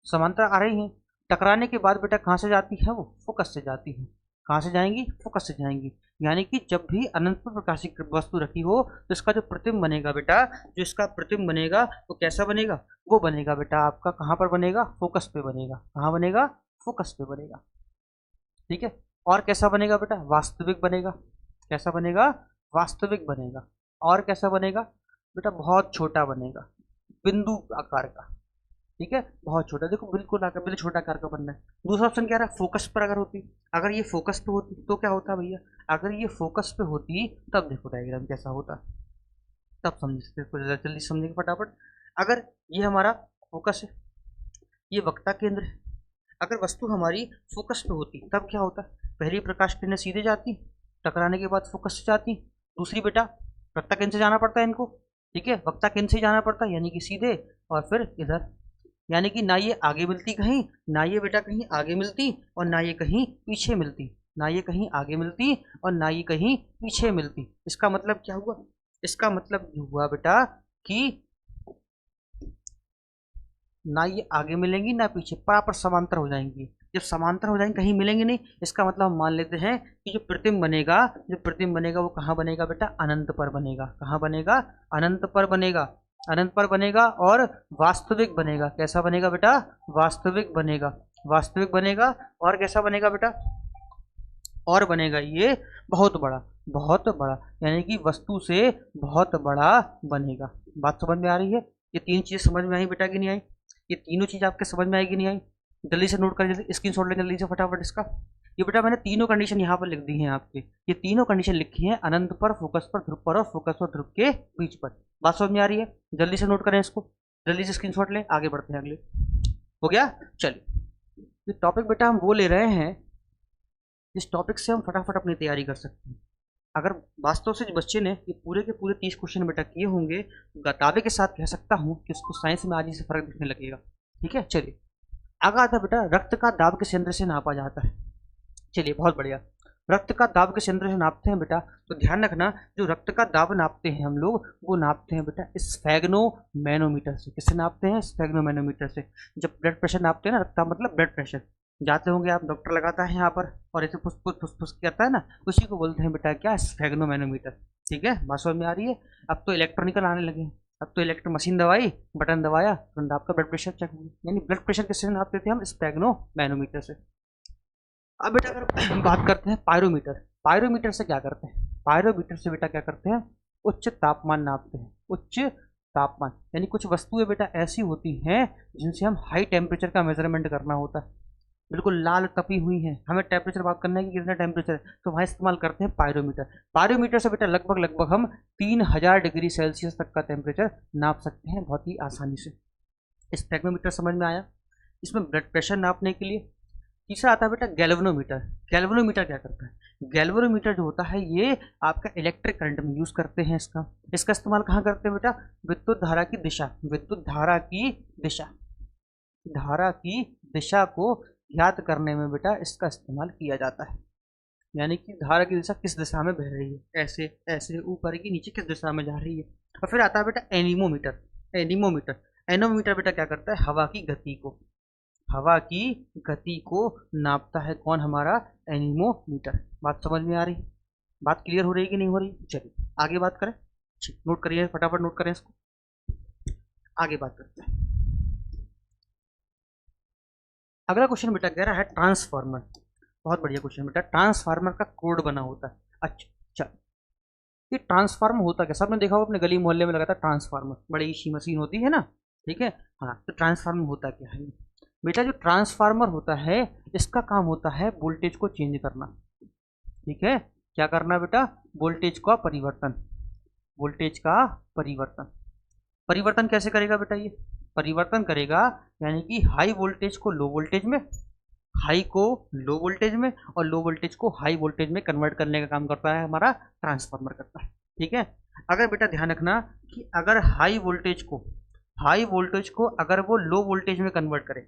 समांतर आ रही हैं, टकराने के बाद बेटा कहाँ से जाती है, वो फोकस से जाती है। कहाँ से जाएंगी, फोकस से जाएंगी। यानी कि जब भी अनंत पर प्रकाशित वस्तु रखी हो तो इसका जो प्रतिबिंब बनेगा बेटा, जो इसका प्रतिबिंब बनेगा वो कैसा बनेगा, वो बनेगा बेटा आपका कहाँ पर बनेगा, फोकस पे बनेगा। कहाँ बनेगा, फोकस पे बनेगा। ठीक है, और कैसा बनेगा बेटा, वास्तविक बनेगा। कैसा बनेगा, वास्तविक बनेगा। और कैसा बनेगा बेटा, बहुत छोटा बनेगा, बिंदु आकार का। ठीक है, बहुत छोटा, देखो बिल्कुल आकर बिल्कुल छोटा आकार का बनना है। दूसरा ऑप्शन क्या रहा, फोकस पर अगर होती, अगर ये फोकस पे होती तो क्या होता भैया, अगर ये फोकस पे होती तब देखो डायग्राम कैसा होता, तब समझ सकते, जल्दी समझेंगे फटाफट। अगर ये हमारा फोकस है, ये वक्ता केंद्र है, अगर वस्तु हमारी फोकस पे होती तब क्या होता, पहली प्रकाश किरणें सीधे जाती, टकराने के बाद फोकस से जाती, दूसरी बेटा वक्ता केंद्र से जाना पड़ता है इनको। ठीक है, वक्ता केंद्र से जाना पड़ता है, यानी कि सीधे, और फिर इधर, यानी कि ना ये आगे मिलती कहीं, ना ये बेटा कहीं आगे मिलती, और ना ये कहीं पीछे मिलती, ना ये कहीं आगे मिलती और ना ये कहीं पीछे मिलती। इसका मतलब क्या हुआ, इसका मतलब हुआ बेटा कि ना ये आगे मिलेंगी ना पीछे, बराबर समांतर हो जाएंगी। जब समांतर हो जाएंगे, कहीं मिलेंगे नहीं, इसका मतलब हम मान लेते हैं कि जो प्रतिबिंब बनेगा, जो प्रतिबिंब बनेगा वो कहाँ बनेगा बेटा, अनंत पर बनेगा। कहाँ बनेगा, अनंत पर बनेगा, अनंत पर बनेगा, और वास्तविक बनेगा। कैसा बनेगा बेटा, वास्तविक बनेगा, वास्तविक बनेगा। और कैसा बनेगा बेटा, और बनेगा ये बहुत बड़ा, बहुत बड़ा, यानी कि वस्तु से बहुत बड़ा बनेगा। बात समझ में आ रही है। ये तीन चीजें समझ में आई बेटा कि नहीं आई, ये तीनों चीज आपके समझ में आएगी नहीं आई, जल्दी से नोट कर, स्क्रीन शॉट लेंगे जल्दी से फटाफट इसका। ये बेटा मैंने तीनों कंडीशन यहाँ पर लिख दी हैं आपके, ये तीनों कंडीशन लिखी हैं, अनंत पर, फोकस पर, ध्रुव पर, और फोकस और ध्रुव के बीच पर। बात समझ में आ रही है, जल्दी से नोट करें इसको, जल्दी से स्क्रीन शॉट लें, आगे बढ़ते हैं अगले। हो गया, चलिए ये टॉपिक बेटा हम वो ले रहे हैं जिस टॉपिक से हम फटाफट अपनी तैयारी कर सकते हैं। अगर वास्तव से बच्चे ने ये पूरे के पूरे 30 क्वेश्चन बेटा किए होंगे, दावे के साथ कह सकता हूँ कि उसको साइंस में आज ही से फर्क दिखने लगेगा। ठीक है, चलिए आगे आता बेटा, रक्त का दाब किस यंत्र से नापा जाता है। चलिए बहुत बढ़िया, रक्त का दाब किस यंत्र से नापते हैं बेटा, तो ध्यान रखना, जो रक्त का दाब नापते हैं हम लोग, वो नापते हैं बेटा स्फेग्नोमैनोमीटर से। किससे नापते हैं, स्फेग्नोमैनोमीटर से। जब ब्लड प्रेशर नापते हैं ना, रक्त का मतलब ब्लड प्रेशर, जाते होंगे आप, डॉक्टर लगाता है यहाँ पर और ऐसे फुस करता है ना, उसी को बोलते हैं बेटा क्या, स्फेग्नोमैनोमीटर। ठीक है, बात समझ में आ रही है। अब तो इलेक्ट्रॉनिकल आने लगे हैं, अब तो इलेक्ट्रो मशीन दवाई, बटन दबाया तुरंत आपका ब्लड प्रेशर चेक हो गया। यानी ब्लड प्रेशर किससे नापते थे हम, स्फेग्नोमैनोमीटर से। अब बेटा अगर बात करते हैं पायरोमीटर, पायरोमीटर से क्या करते हैं, पायरोमीटर से बेटा क्या करते हैं, उच्च तापमान नापते हैं। उच्च तापमान यानी कुछ वस्तुएं बेटा ऐसी होती हैं जिनसे हम हाई टेम्परेचर का मेजरमेंट करना होता है, बिल्कुल लाल तपी हुई है, हमें टेम्परेचर बात करना है कि कितना टेम्परेचर है, तो वहाँ इस्तेमाल करते हैं पायरोमीटर। पायरोमीटर से बेटा लगभग हम 3000 डिग्री सेल्सियस तक का टेम्परेचर नाप सकते हैं बहुत ही आसानी से। स्फेग्नोमीटर समझ में आया, इसमें ब्लड प्रेशर नापने के लिए, तीसरा आता है बेटा गैल्वेनोमीटर। गैल्वेनोमीटर क्या करता है? गैल्वेनोमीटर जो होता है ये आपका इलेक्ट्रिक करंट में यूज करते हैं। इसका इस्तेमाल कहाँ करते हैं बेटा? विद्युत धारा की दिशा, विद्युत धारा की दिशा, धारा की दिशा को ज्ञात करने में बेटा इसका इस्तेमाल किया जाता है। यानी कि धारा की दिशा किस दिशा में बह रही है, ऐसे ऐसे ऊपर की नीचे किस दिशा में जा रही है। और फिर आता है बेटा एनीमोमीटर। एनीमोमीटर, एनोमीटर बेटा क्या करता है? हवा की गति को, हवा की गति को नापता है कौन? हमारा एनीमोमीटर। बात समझ में आ रही है? बात क्लियर हो रही है कि नहीं हो रही? चलिए आगे बात करें। नोट करिए, फटाफट नोट करें इसको, आगे बात करते हैं। अगला क्वेश्चन बेटा कह रहा है ट्रांसफार्मर। बहुत बढ़िया क्वेश्चन बेटा। ट्रांसफार्मर का कोड बना होता है। अच्छा, ये ट्रांसफार्मर होता क्या? सबने देखा होगा अपने गली मोहल्ले में लगा था ट्रांसफार्मर, बड़ी सी मशीन होती है ना, ठीक है। हाँ, तो ट्रांसफार्मर होता क्या है बेटा? जो ट्रांसफार्मर होता है इसका काम होता है वोल्टेज को चेंज करना, ठीक है। क्या करना बेटा? वोल्टेज का परिवर्तन, वोल्टेज का परिवर्तन। परिवर्तन कैसे करेगा बेटा? ये परिवर्तन करेगा यानी कि हाई वोल्टेज को लो वोल्टेज में, हाई को लो वोल्टेज में, और लो वोल्टेज को हाई वोल्टेज में कन्वर्ट करने का काम करता है हमारा ट्रांसफार्मर करता है, ठीक है। अगर बेटा ध्यान रखना कि अगर हाई वोल्टेज को अगर वो लो वोल्टेज में कन्वर्ट करे,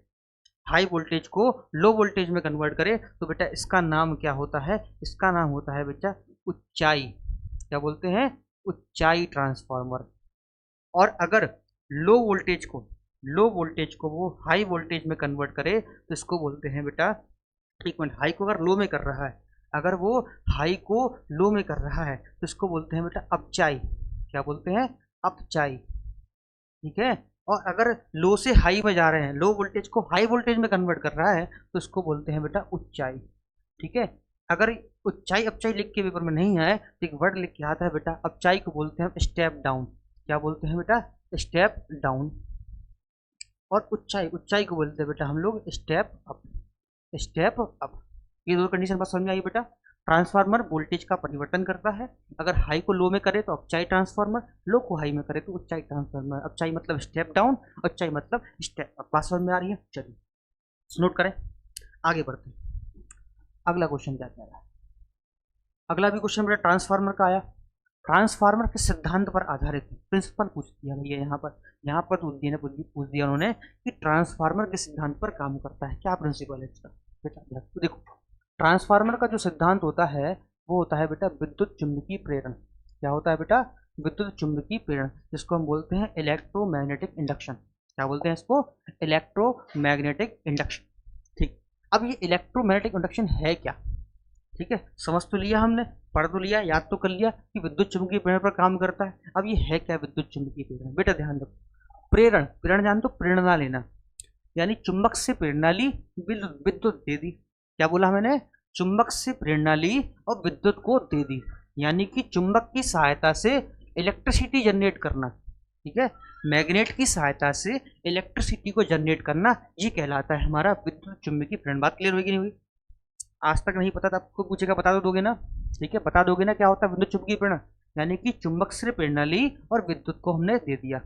हाई वोल्टेज को लो वोल्टेज में कन्वर्ट करे तो बेटा इसका नाम क्या होता है? इसका नाम होता है बेटा ऊंचाई। क्या बोलते हैं? ऊंचाई ट्रांसफार्मर। और अगर लो वोल्टेज को वो हाई वोल्टेज में कन्वर्ट करे तो इसको बोलते हैं बेटा, एक मिनट, हाई को अगर लो में कर रहा है, अगर वो हाई को लो में कर रहा है तो इसको बोलते हैं बेटा अपचाई। क्या बोलते हैं? अपचाई, ठीक है। और अगर लो से हाई में जा रहे हैं, लो वोल्टेज को हाई वोल्टेज में कन्वर्ट कर रहा है तो इसको बोलते हैं बेटा ऊंचाई, ठीक है। अगर ऊंचाई अपचाई लिख के पेपर में नहीं आए तो एक वर्ड लिख के आता है बेटा, अपचाई को बोलते हैं स्टेप डाउन। क्या बोलते हैं बेटा? Step down. और ऊंचाई को बोलते हैं बेटा हम लोग स्टेप अप, स्टेप अप। ये दो कंडीशन बस समझ में आई बेटा। ट्रांसफार्मर वोल्टेज का परिवर्तन करता है, अगर हाई को लो में करे तो अपचाई ट्रांसफार्मर, लो को हाई में करे तो ऊंचाई ट्रांसफार्मर। अपचाई मतलब स्टेप डाउन, ऊंचाई मतलब स्टेप अप। बात समझ में आ रही है? चलिए नोट करें, आगे बढ़ते हैं। अगला क्वेश्चन क्या कह रहा है? अगला भी क्वेश्चन बेटा ट्रांसफार्मर का आया। ट्रांसफार्मर के सिद्धांत पर आधारित है, प्रिंसिपल पूछ दिया भैया। यहाँ पर पूछ दिया उन्होंने कि ट्रांसफार्मर के सिद्धांत पर काम करता है, क्या प्रिंसिपल है इसका बेटा? तो देखो, ट्रांसफार्मर का जो सिद्धांत होता है वो होता है बेटा विद्युत चुम्बकीय प्रेरण। क्या होता है बेटा? विद्युत चुम्बकीय प्रेरण, जिसको हम बोलते हैं इलेक्ट्रोमैग्नेटिक इंडक्शन। क्या बोलते हैं इसको? इलेक्ट्रोमैग्नेटिक इंडक्शन, ठीक। अब ये इलेक्ट्रोमैग्नेटिक इंडक्शन है क्या? ठीक है, समझ तो लिया हमने, पढ़ तो लिया, याद तो कर लिया कि विद्युत चुम्बकीय प्रेरण पर काम करता है। अब ये है क्या विद्युत चुम्बकीय प्रेरण? बेटा ध्यान रखो, प्रेरण, प्रेरण जान तो प्रेरणा लेना, यानी चुंबक से प्रेरणा ली, विद्युत दे दी। क्या बोला मैंने? चुंबक से प्रेरणा ली और विद्युत को दे दी, यानी कि चुंबक की सहायता से इलेक्ट्रिसिटी जनरेट करना, ठीक है। मैग्नेट की सहायता से इलेक्ट्रिसिटी को जनरेट करना, ये कहलाता है हमारा विद्युत चुम्बकीय प्रेरण। बात क्लियर हुई कि नहीं हुई? आज तक नहीं पता था आपको, पूछेगा बता दोगे ना? ठीक है, बता दोगे ना क्या होता है विद्युत चुम्बकीय प्रेरण? यानी कि चुंबक से प्रेरणा ली और विद्युत को हमने दे दिया।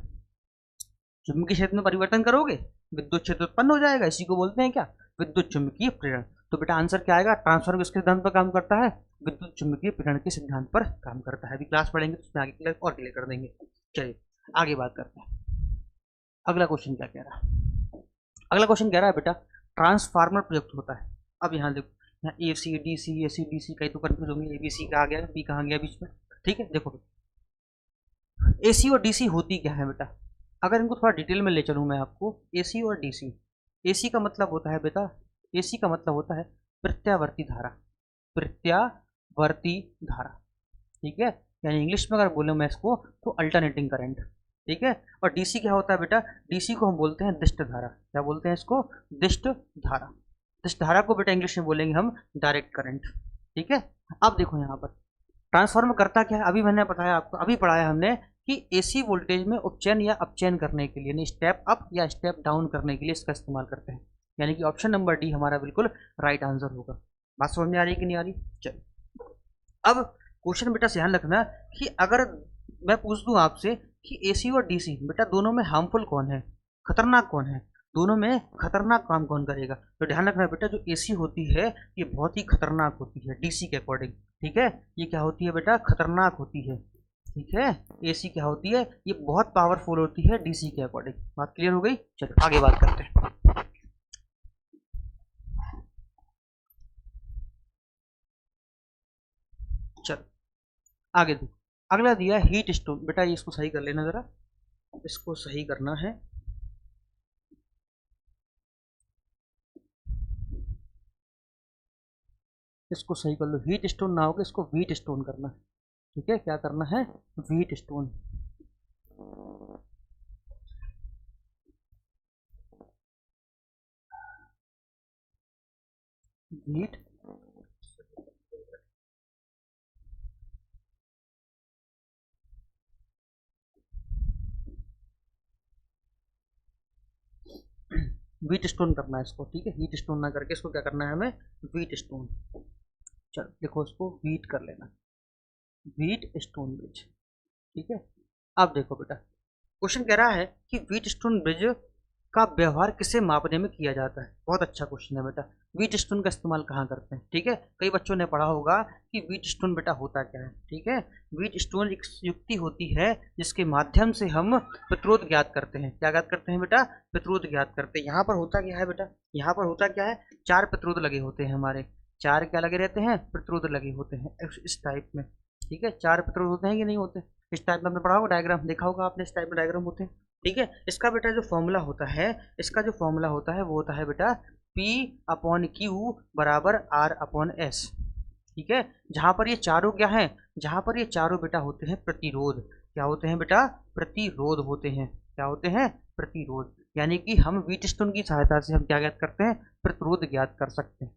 चुंबकीय क्षेत्र में परिवर्तन करोगे, विद्युत क्षेत्र उत्पन्न हो जाएगा, इसी को बोलते हैं क्या? विद्युत चुम्बकीय प्रेरण। तो बेटा आंसर क्या आएगा? ट्रांसफार्मर किसके सिद्धांत पर काम करता है? विद्युत चुम्बकीय प्रेरण के सिद्धांत पर काम करता है। अभी क्लास पढ़ेंगे तो उसमें आगे क्लियर और क्लियर कर देंगे। चलिए आगे बात करते हैं। अगला क्वेश्चन क्या कह रहा है? अगला क्वेश्चन कह रहा है बेटा ट्रांसफार्मर प्रयुक्त होता है। अब यहाँ देखो, यहाँ AC DC AC DC कई तो कंफ्यूज होंगे, ABC कहा गया, B कहाँ गया बीच में, ठीक है। देखो AC और DC होती क्या है बेटा? अगर इनको थोड़ा डिटेल में ले चलूँ मैं आपको, AC और DC, AC का मतलब होता है बेटा, AC का मतलब होता है प्रत्यावर्ती धारा, प्रत्यावर्ती धारा, ठीक है। यानी इंग्लिश में अगर बोलूँ मैं इसको तो अल्टरनेटिंग करंट, ठीक है। और DC क्या होता है बेटा? DC को हम बोलते हैं दिष्ट धारा। क्या बोलते हैं इसको? दिष्ट धारा। दिष्ट धारा को बेटा इंग्लिश में बोलेंगे हम डायरेक्ट करंट, ठीक है। अब देखो यहाँ पर ट्रांसफार्मर करता क्या है? अभी मैंने बताया आपको, अभी पढ़ाया हमने कि AC वोल्टेज में उपचयन या अपचयन करने के लिए, यानी स्टेप अप या स्टेप डाउन करने के लिए इसका इस्तेमाल करते हैं। यानी कि ऑप्शन नंबर डी हमारा बिल्कुल राइट आंसर होगा। बात समझ में आ रही है कि नहीं आ रही? चलिए अब क्वेश्चन बेटा ध्यान रखना कि अगर मैं पूछ दूं आपसे कि AC और DC बेटा दोनों में हार्मफुल कौन है, खतरनाक कौन है, दोनों में खतरनाक काम कौन करेगा? तो ध्यान रखना बेटा, जो एसी होती है ये बहुत ही खतरनाक होती है डीसी के अकॉर्डिंग, ठीक है। ये क्या होती है बेटा? खतरनाक होती है, ठीक है। एसी क्या होती है? ये बहुत पावरफुल होती है डीसी के अकॉर्डिंग। बात क्लियर हो गई? चलो आगे बात करते हैं। चलो आगे देखो, अगला दिया हीट स्टोन। बेटा ये इसको सही कर लेना जरा, इसको सही करना है। इसको सही कर लो, हीट स्टोन ना होगा, इसको वीट स्टोन करना है, ठीक है। क्या करना है? Wheat stone. Wheat wheat stone करना है इसको, ठीक है। हीट स्टोन ना करके इसको क्या करना है हमें? Wheat stone. चलो देखो, इसको वीट कर लेना, वीट स्टोन ब्रिज, ठीक है। अब देखो बेटा, क्वेश्चन कह रहा है कि व्हीट स्टोन ब्रिज का व्यवहार किसे मापने में किया जाता है? बहुत अच्छा क्वेश्चन है बेटा। व्हीट स्टोन का इस्तेमाल कहाँ करते हैं? ठीक है, कई बच्चों ने पढ़ा होगा कि व्हीट स्टोन बेटा होता क्या है, ठीक है। व्हीट स्टोन एक युक्ति होती है जिसके माध्यम से हम प्रतिरोध ज्ञात करते हैं। क्या ज्ञात करते हैं बेटा? प्रतिरोध ज्ञात करते हैं। यहाँ पर होता क्या है बेटा? यहाँ पर होता क्या है? 4 प्रतिरोध लगे होते हैं हमारे। 4 क्या लगे रहते हैं? प्रतिरोध लगे होते हैं इस टाइप में, ठीक है। 4 प्रतिरोध होते हैं कि नहीं होते? इस टाइप में आपने पढ़ा होगा, डायग्राम देखा होगा आपने, इस टाइप में डायग्राम होते हैं, ठीक है। इसका बेटा जो फॉर्मूला होता है, इसका जो फॉर्मूला होता है वो होता है बेटा P अपॉन क्यू बराबर R अपॉन S, ठीक है। जहां पर ये चारों क्या है? जहां पर ये चारों बेटा होते हैं प्रतिरोध। क्या होते हैं बेटा? प्रतिरोध होते हैं। क्या होते हैं? प्रतिरोध। यानी कि हम व्हीटस्टोन की सहायता से हम क्या ज्ञात करते हैं? प्रतिरोध ज्ञात कर सकते हैं।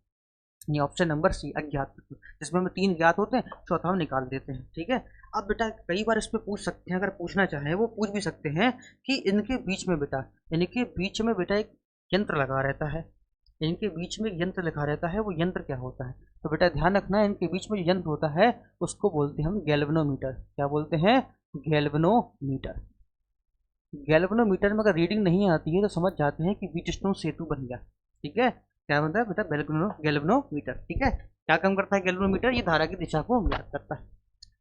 ये ऑप्शन नंबर सी, अज्ञात प्रतिरोध, जिसमें हमें 3 ज्ञात होते हैं, चौथा हम निकाल देते हैं, ठीक है। अब बेटा कई बार इस पे पूछ सकते हैं, अगर पूछना चाहें वो पूछ भी सकते हैं कि इनके बीच में बेटा, इनके बीच में बेटा एक यंत्र लगा रहता है, इनके बीच में यंत्र लिखा रहता है, वो यंत्र क्या होता है? तो बेटा ध्यान रखना है, इनके बीच में जो यंत्र होता है उसको बोलते हैं हम गैल्वेनोमीटर। क्या बोलते हैं? गैल्वेनोमीटर। गैल्वेनोमीटर में अगर रीडिंग नहीं आती है तो समझ जाते हैं कि व्हीटस्टोन सेतु बन गया, ठीक है। क्या बनता है बेटा? गैल्वेनोमीटर, ठीक है। क्या काम करता है गैल्वेनोमीटर? ये धारा की दिशा को ज्ञात करता है।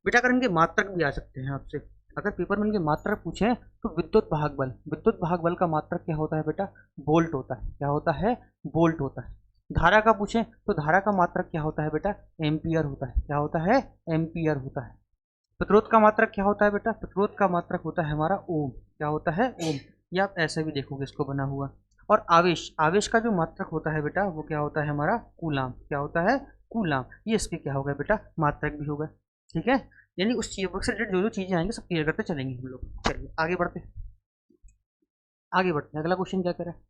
बेटा अगर इनके मात्रक भी आ सकते हैं आपसे, अगर पेपर में इनके मात्रक पूछे तो विद्युत वाहक बल, विद्युत वाहक बल का मात्रक क्या होता है बेटा? वोल्ट होता है। क्या होता है? वोल्ट होता है। धारा का पूछे तो धारा का मात्रक क्या होता है बेटा? एम्पियर होता है। क्या होता है? एम्पियर होता है। प्रतिरोध का मात्रक क्या होता है बेटा? प्रतिरोध का मात्रक होता है हमारा ओम। क्या होता है? ओम। या आप ऐसे भी देखोगे इसको बना हुआ। और आवेश, आवेश का जो मात्रक होता है बेटा वो क्या होता है हमारा? कूलाम। क्या होता है? कूलाम। ये इसके क्या होगा बेटा? मात्रक भी होगा, ठीक है। यानी उस चीज से रिलेटेड जो जो चीजें आएंगी सब क्लियर करते चलेंगे हम लोग। चलिए आगे बढ़ते हैं, आगे बढ़ते हैं। अगला क्वेश्चन क्या कह रहा है?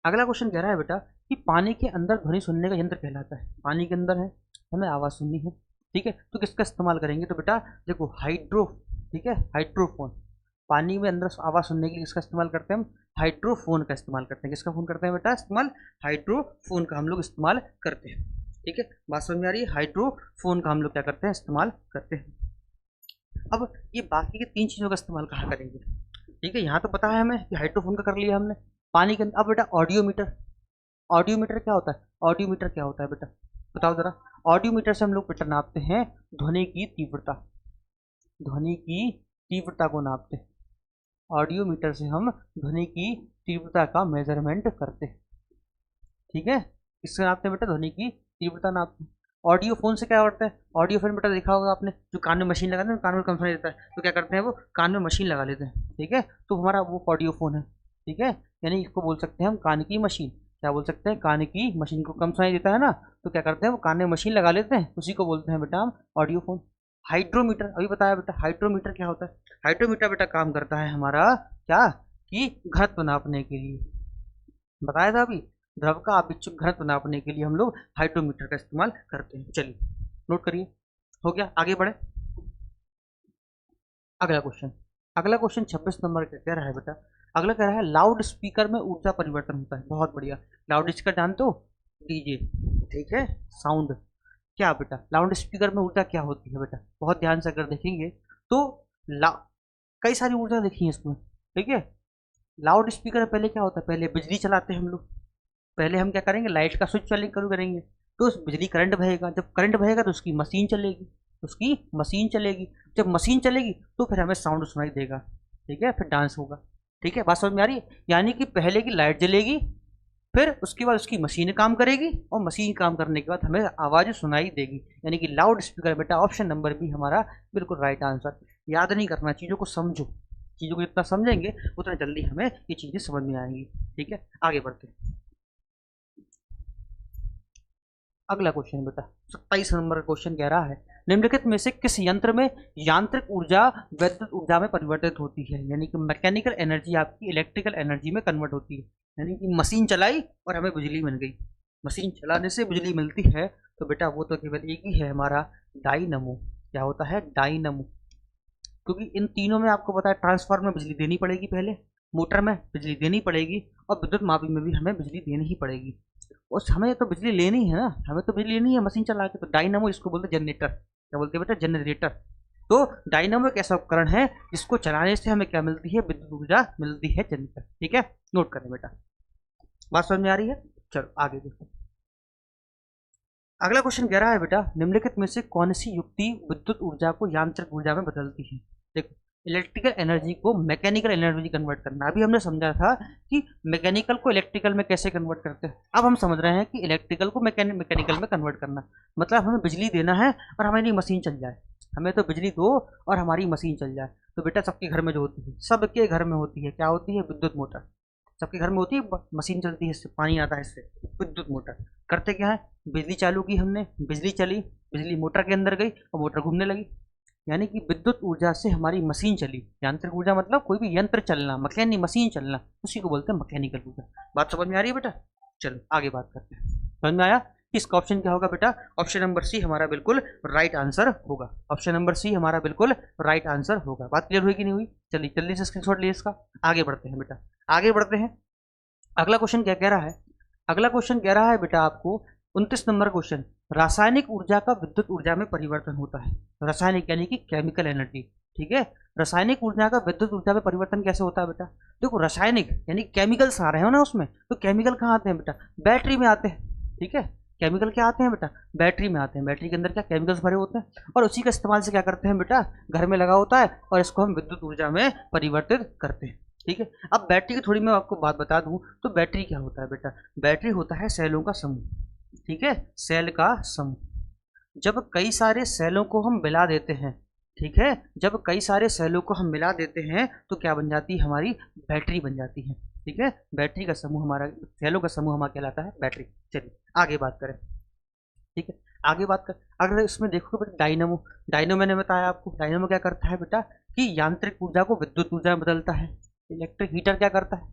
अगला क्वेश्चन कह रहा है बेटा कि पानी के अंदर ध्वनि सुनने का यंत्र कहलाता है। पानी के अंदर है, हमें आवाज़ सुननी है, ठीक है। तो किसका इस्तेमाल करेंगे? तो बेटा देखो हाइड्रो, ठीक है, हाइड्रोफोन। पानी में अंदर आवाज़ सुनने के लिए किसका इस्तेमाल करते हैं हम? हाइड्रोफोन का इस्तेमाल करते हैं। किसका फोन करते हैं बेटा इस्तेमाल? हाइड्रोफोन का हम लोग इस्तेमाल करते हैं, ठीक है। बात समझ में आ रही है? हाइड्रोफोन का हम लोग क्या करते हैं? इस्तेमाल करते हैं। अब ये बाकी के 3 चीज़ों का इस्तेमाल कहाँ करेंगे? ठीक है, यहाँ तो पता है हमें कि हाइड्रोफोन का कर लिया हमने। पानी के अंदर अब बेटा ऑडियोमीटर, ऑडियोमीटर क्या होता है? ऑडियोमीटर क्या होता है बेटा? बताओ जरा। ऑडियोमीटर से हम लोग बेटा नापते हैं ध्वनि की तीव्रता, ध्वनि की तीव्रता को नापते हैं। ऑडियोमीटर से हम ध्वनि की तीव्रता का मेजरमेंट करते हैं, ठीक है। किससे नापते हैं बेटा? ध्वनि की तीव्रता नापते हैं। ऑडियो फोन से क्या करते हैं? ऑडियो फोन बेटा देखा होगा आपने, जो कान में मशीन लगाते हैं, कान में कम सुनाई देता है तो क्या करते हैं वो? कान में मशीन लगा लेते हैं, ठीक है। तो हमारा वो ऑडियो फोन है, ठीक है। यानी इसको बोल सकते हैं हम कान की मशीन। क्या बोल सकते हैं? कान की मशीन। को कम सुनाई देता है ना, तो क्या करते हैं वो कान में मशीन लगा लेते हैं, उसी को बोलते हैं बेटा हम ऑडियो फोन। हाइड्रोमीटर अभी बताया बेटा, हाइड्रोमीटर क्या होता है? हाइड्रोमीटर बेटा काम करता है हमारा क्या? कि घनत्व नापने के लिए, बताया था अभी। द्रव का आपेक्षिक घनत्व नापने के लिए हम लोग हाइड्रोमीटर का इस्तेमाल करते हैं। चलिए नोट करिए, हो गया। आगे बढ़े, अगला क्वेश्चन। अगला क्वेश्चन 26 नंबर का कह रहा है बेटा, अगला कह रहा है लाउड स्पीकर में ऊर्जा परिवर्तन होता है। बहुत बढ़िया। लाउड स्पीकर जानते हो? डीजे, ठीक है, साउंड। क्या बेटा लाउड स्पीकर में ऊर्जा क्या होती है बेटा? बहुत ध्यान से अगर देखेंगे तो कई सारी ऊर्जा देखी है इसमें, ठीक है। लाउड स्पीकर पहले क्या होता है, पहले बिजली चलाते हैं हम लोग, पहले हम क्या करेंगे, लाइट का स्विच चालू करेंगे, तो उस बिजली करंट बहेगा, जब करंट बहेगा तो उसकी मशीन चलेगी, उसकी मशीन चलेगी, जब मशीन चलेगी तो फिर हमें साउंड सुनाई देगा, ठीक है, फिर डांस होगा, ठीक है, बात समझ में आ रही है। यानी कि पहले की लाइट जलेगी, फिर उसके बाद उसकी मशीन काम करेगी, और मशीन काम करने के बाद हमें आवाज़ सुनाई देगी, यानी कि लाउड स्पीकर। बेटा ऑप्शन नंबर बी हमारा बिल्कुल राइट आंसर। याद नहीं करना, चीज़ों को समझो, चीज़ों को जितना समझेंगे उतना जल्दी हमें ये चीज़ें समझ में आएंगी, ठीक है। आगे बढ़ते हैं, अगला क्वेश्चन बेटा 27 नंबर का क्वेश्चन कह रहा है, निम्नलिखित में से किस यंत्र में यांत्रिक ऊर्जा वैद्युत ऊर्जा में परिवर्तित होती है, यानी कि मैकेनिकल एनर्जी आपकी इलेक्ट्रिकल एनर्जी में कन्वर्ट होती है, यानी कि मशीन चलाई और हमें बिजली मिल गई, मशीन चलाने से बिजली मिलती है, तो बेटा वो तो केवल एक ही है हमारा डायनमो। क्या होता है, डायनमो। क्योंकि इन तीनों में आपको पता है ट्रांसफार्मर में बिजली देनी पड़ेगी, पहले मोटर में बिजली देनी पड़ेगी, और विद्युत मापी में भी हमें बिजली देनी ही पड़ेगी, और हमें तो बिजली लेनी है ना, हमें तो बिजली लेनी है मशीन चला के, तो डायनामो इसको बोलते हैं जनरेटर। क्या बोलते हैं बेटा, जनरेटर। तो डायनामो एक ऐसा उपकरण है जिसको चलाने से हमें क्या मिलती है, विद्युत ऊर्जा मिलती है, जनरेटर, ठीक है, नोट करें बेटा, बात समझ में आ रही है। चलो आगे देखो, अगला क्वेश्चन कह रहा है बेटा, निम्नलिखित में से कौन सी युक्ति विद्युत ऊर्जा को यांत्रिक ऊर्जा में बदलती है। देखो, इलेक्ट्रिकल एनर्जी को मैकेनिकल एनर्जी कन्वर्ट करना, अभी हमने समझा था कि मैकेनिकल को इलेक्ट्रिकल में कैसे कन्वर्ट करते हैं, अब हम समझ रहे हैं कि इलेक्ट्रिकल को मैकेनिकल में कन्वर्ट करना, मतलब हमें बिजली देना है और हमारी मशीन चल जाए, हमें तो बिजली दो और हमारी मशीन चल जाए। तो बेटा सबके घर में जो होती है, सबके घर में होती है, क्या होती है, विद्युत मोटर। सबके घर में होती है, मशीन चलती है, इससे पानी आता है, इससे विद्युत मोटर। करते क्या है, बिजली चालू की हमने, बिजली चली, बिजली मोटर के अंदर गई और मोटर घूमने लगी, यानी कि विद्युत ऊर्जा से हमारी मशीन चली। यांत्रिक ऊर्जा मतलब कोई भी यंत्र चलना, मशीन चलना, उसी को बोलते हैं मैकेनिकल ऊर्जा। बात समझ में आ रही है बेटा। चलो आगे बात करते हैं, समझ में आया कि इसका ऑप्शन क्या होगा बेटा, ऑप्शन नंबर सी हमारा बिल्कुल राइट आंसर होगा, ऑप्शन नंबर सी हमारा बिल्कुल राइट आंसर होगा। बात क्लियर हुई कि नहीं हुई, चलिए जल्दी से स्क्रीनशॉट लिए इसका, आगे बढ़ते हैं बेटा, आगे बढ़ते हैं। अगला क्वेश्चन क्या कह रहा है, अगला क्वेश्चन कह रहा है बेटा आपको 29 नंबर क्वेश्चन, रासायनिक ऊर्जा का विद्युत ऊर्जा में परिवर्तन होता है। रासायनिक यानी कि केमिकल एनर्जी, ठीक है, रासायनिक ऊर्जा का विद्युत ऊर्जा में परिवर्तन कैसे होता है बेटा। देखो रासायनिक यानी केमिकल्स आ रहे हो ना उसमें, तो केमिकल कहाँ आते हैं बेटा, बैटरी में आते हैं, ठीक है, केमिकल क्या आते हैं बेटा, बैटरी में आते हैं, बैटरी के अंदर क्या केमिकल्स भरे होते हैं, और उसी का इस्तेमाल से क्या करते हैं बेटा, घर में लगा होता है और इसको हम विद्युत ऊर्जा में परिवर्तित करते हैं, ठीक है। अब बैटरी की थोड़ी मैं आपको बात बता दूं, तो बैटरी क्या होता है बेटा, बैटरी होता है सेलों का समूह, ठीक है, सेल का समूह। जब कई सारे सेलों को हम मिला देते हैं, ठीक है, जब कई सारे सेलों को हम मिला देते हैं तो क्या बन जाती है, हमारी बैटरी बन जाती है, ठीक है, बैटरी का समूह हमारा, सेलों का समूह हमारा कहलाता है बैटरी। चलिए आगे बात करें, ठीक है, आगे बात कर, अगर इसमें देखो बेटा डायनमो, डायनमो मैंने बताया आपको, डायनमो क्या करता है बेटा कि यांत्रिक ऊर्जा को विद्युत ऊर्जा में बदलता है। इलेक्ट्रिक हीटर क्या करता है,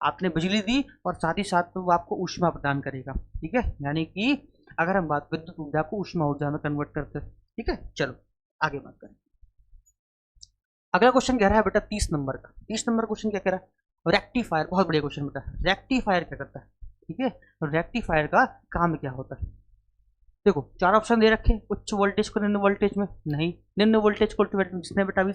आपने बिजली दी और साथ ही साथ वो आपको ऊष्मा प्रदान करेगा, ठीक है, यानी कि अगर हम बात विद्युत ऊर्जा को ऊष्मा ऊर्जा में कन्वर्ट करते हैं, ठीक है। चलो आगे बात करें, अगला क्वेश्चन कह रहा है बेटा 30 नंबर का, 30 नंबर क्वेश्चन क्या कह रहा है, रेक्टिफायर, बहुत बढ़िया क्वेश्चन बेटा, रेक्टिफायर क्या करता है, ठीक है, रेक्टिफायर का काम क्या होता है। देखो चार ऑप्शन दे रखे, उच्च वोल्टेज को निम्न वोल्टेज में, नहीं, निम्न वोल्टेज को जिसने बेटा अभी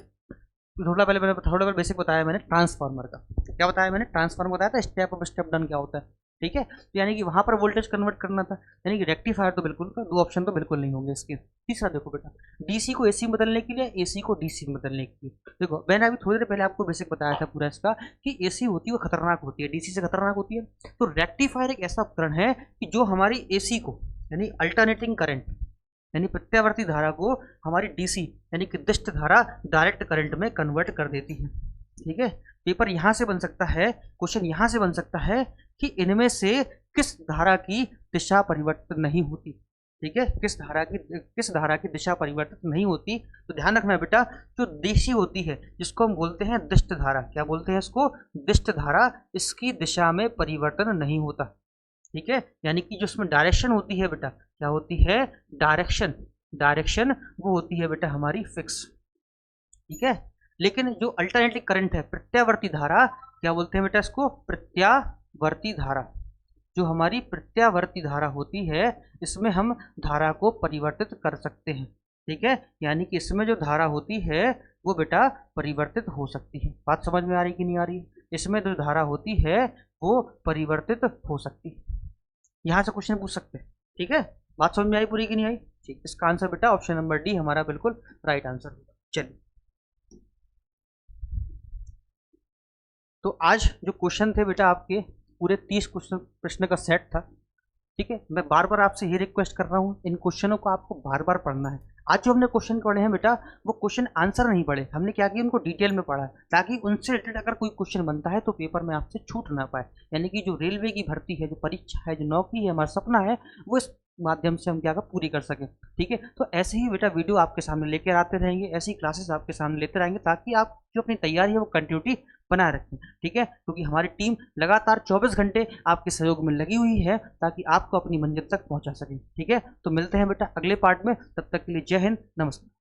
थोड़ा पहले बेसिक बताया मैंने ट्रांसफार्मर का, क्या बताया मैंने, ट्रांसफार्मर बताया था, स्टेप अप स्टेप डाउन क्या होता है, ठीक है, तो यानी कि वहां पर वोल्टेज कन्वर्ट करना था, यानी कि रेक्टिफायर तो बिल्कुल, दो ऑप्शन तो बिल्कुल नहीं होंगे इसके। तीसरा देखो बेटा, डीसी को एसी में बदलने के लिए, एसी को डीसी में बदलने के लिए। देखो मैंने अभी थोड़ी देर पहले आपको बेसिक बताया था पूरा इसका कि एसी होती है वो खतरनाक होती है, डीसी से खतरनाक होती है, तो रेक्टिफायर एक ऐसा उपकरण है कि जो हमारी एसी को यानी अल्टरनेटिंग करंट यानी प्रत्यावर्ती धारा को हमारी डीसी यानी कि दिष्ट धारा डायरेक्ट करंट में कन्वर्ट कर देती है, ठीक है। पेपर यहाँ से बन सकता है, क्वेश्चन यहाँ से बन सकता है कि इनमें से किस धारा की दिशा परिवर्तित नहीं होती, ठीक है, किस धारा की दिशा परिवर्तित नहीं होती। तो ध्यान रखना बेटा, जो डीसी होती है जिसको हम बोलते हैं दिष्ट धारा, क्या बोलते हैं इसको, दिष्ट धारा, इसकी दिशा में परिवर्तन नहीं होता, ठीक है, यानी कि जो उसमें डायरेक्शन होती है बेटा, क्या होती है, डायरेक्शन, डायरेक्शन वो होती है बेटा हमारी फिक्स, ठीक है। लेकिन जो अल्टरनेटिव करंट है, प्रत्यावर्ती धारा, क्या बोलते हैं बेटा इसको, प्रत्यावर्ती धारा, जो हमारी प्रत्यावर्ती धारा होती है इसमें हम धारा को परिवर्तित कर सकते हैं, ठीक है, यानी कि इसमें जो धारा होती है वो बेटा परिवर्तित हो सकती है। बात समझ में आ रही कि नहीं आ रही है। इसमें जो धारा होती है वो परिवर्तित हो सकती है। यहाँ से क्वेश्चन पूछ सकते हैं, ठीक है। बात समझ में आई पूरी कि नहीं आई? ठीक, इसका आंसर बेटा ऑप्शन नंबर डी हमारा बिल्कुल राइट आंसर होगा। चलिए, तो आज जो क्वेश्चन थे बेटा आपके पूरे 30 क्वेश्चन प्रश्न का सेट था, ठीक है। मैं बार बार आपसे ये रिक्वेस्ट कर रहा हूँ, इन क्वेश्चनों को आपको बार बार पढ़ना है। आज जो हमने क्वेश्चन पढ़े हैं बेटा, वो क्वेश्चन आंसर नहीं पढ़े, हमने क्या किया, उनको डिटेल में पढ़ा है, ताकि उनसे रिलेटेड अगर कोई क्वेश्चन बनता है तो पेपर में आपसे छूट ना पाए। यानी कि जो रेलवे की भर्ती है, जो परीक्षा है, जो नौकरी है, हमारा सपना है, वो इस माध्यम से हम क्या कर पूरी कर सकें, ठीक है। तो ऐसे ही बेटा वीडियो आपके सामने लेकर आते रहेंगे, ऐसी क्लासेस आपके सामने लेते रहेंगे, ताकि आप जो अपनी तैयारी है वो कंटिन्यूटी बनाए रखें, ठीक है। क्योंकि हमारी टीम लगातार 24 घंटे आपके सहयोग में लगी हुई है, ताकि आपको अपनी मंजिल तक पहुंचा सके, ठीक है। तो मिलते हैं बेटा अगले पार्ट में, तब तक के लिए जय हिंद, नमस्कार।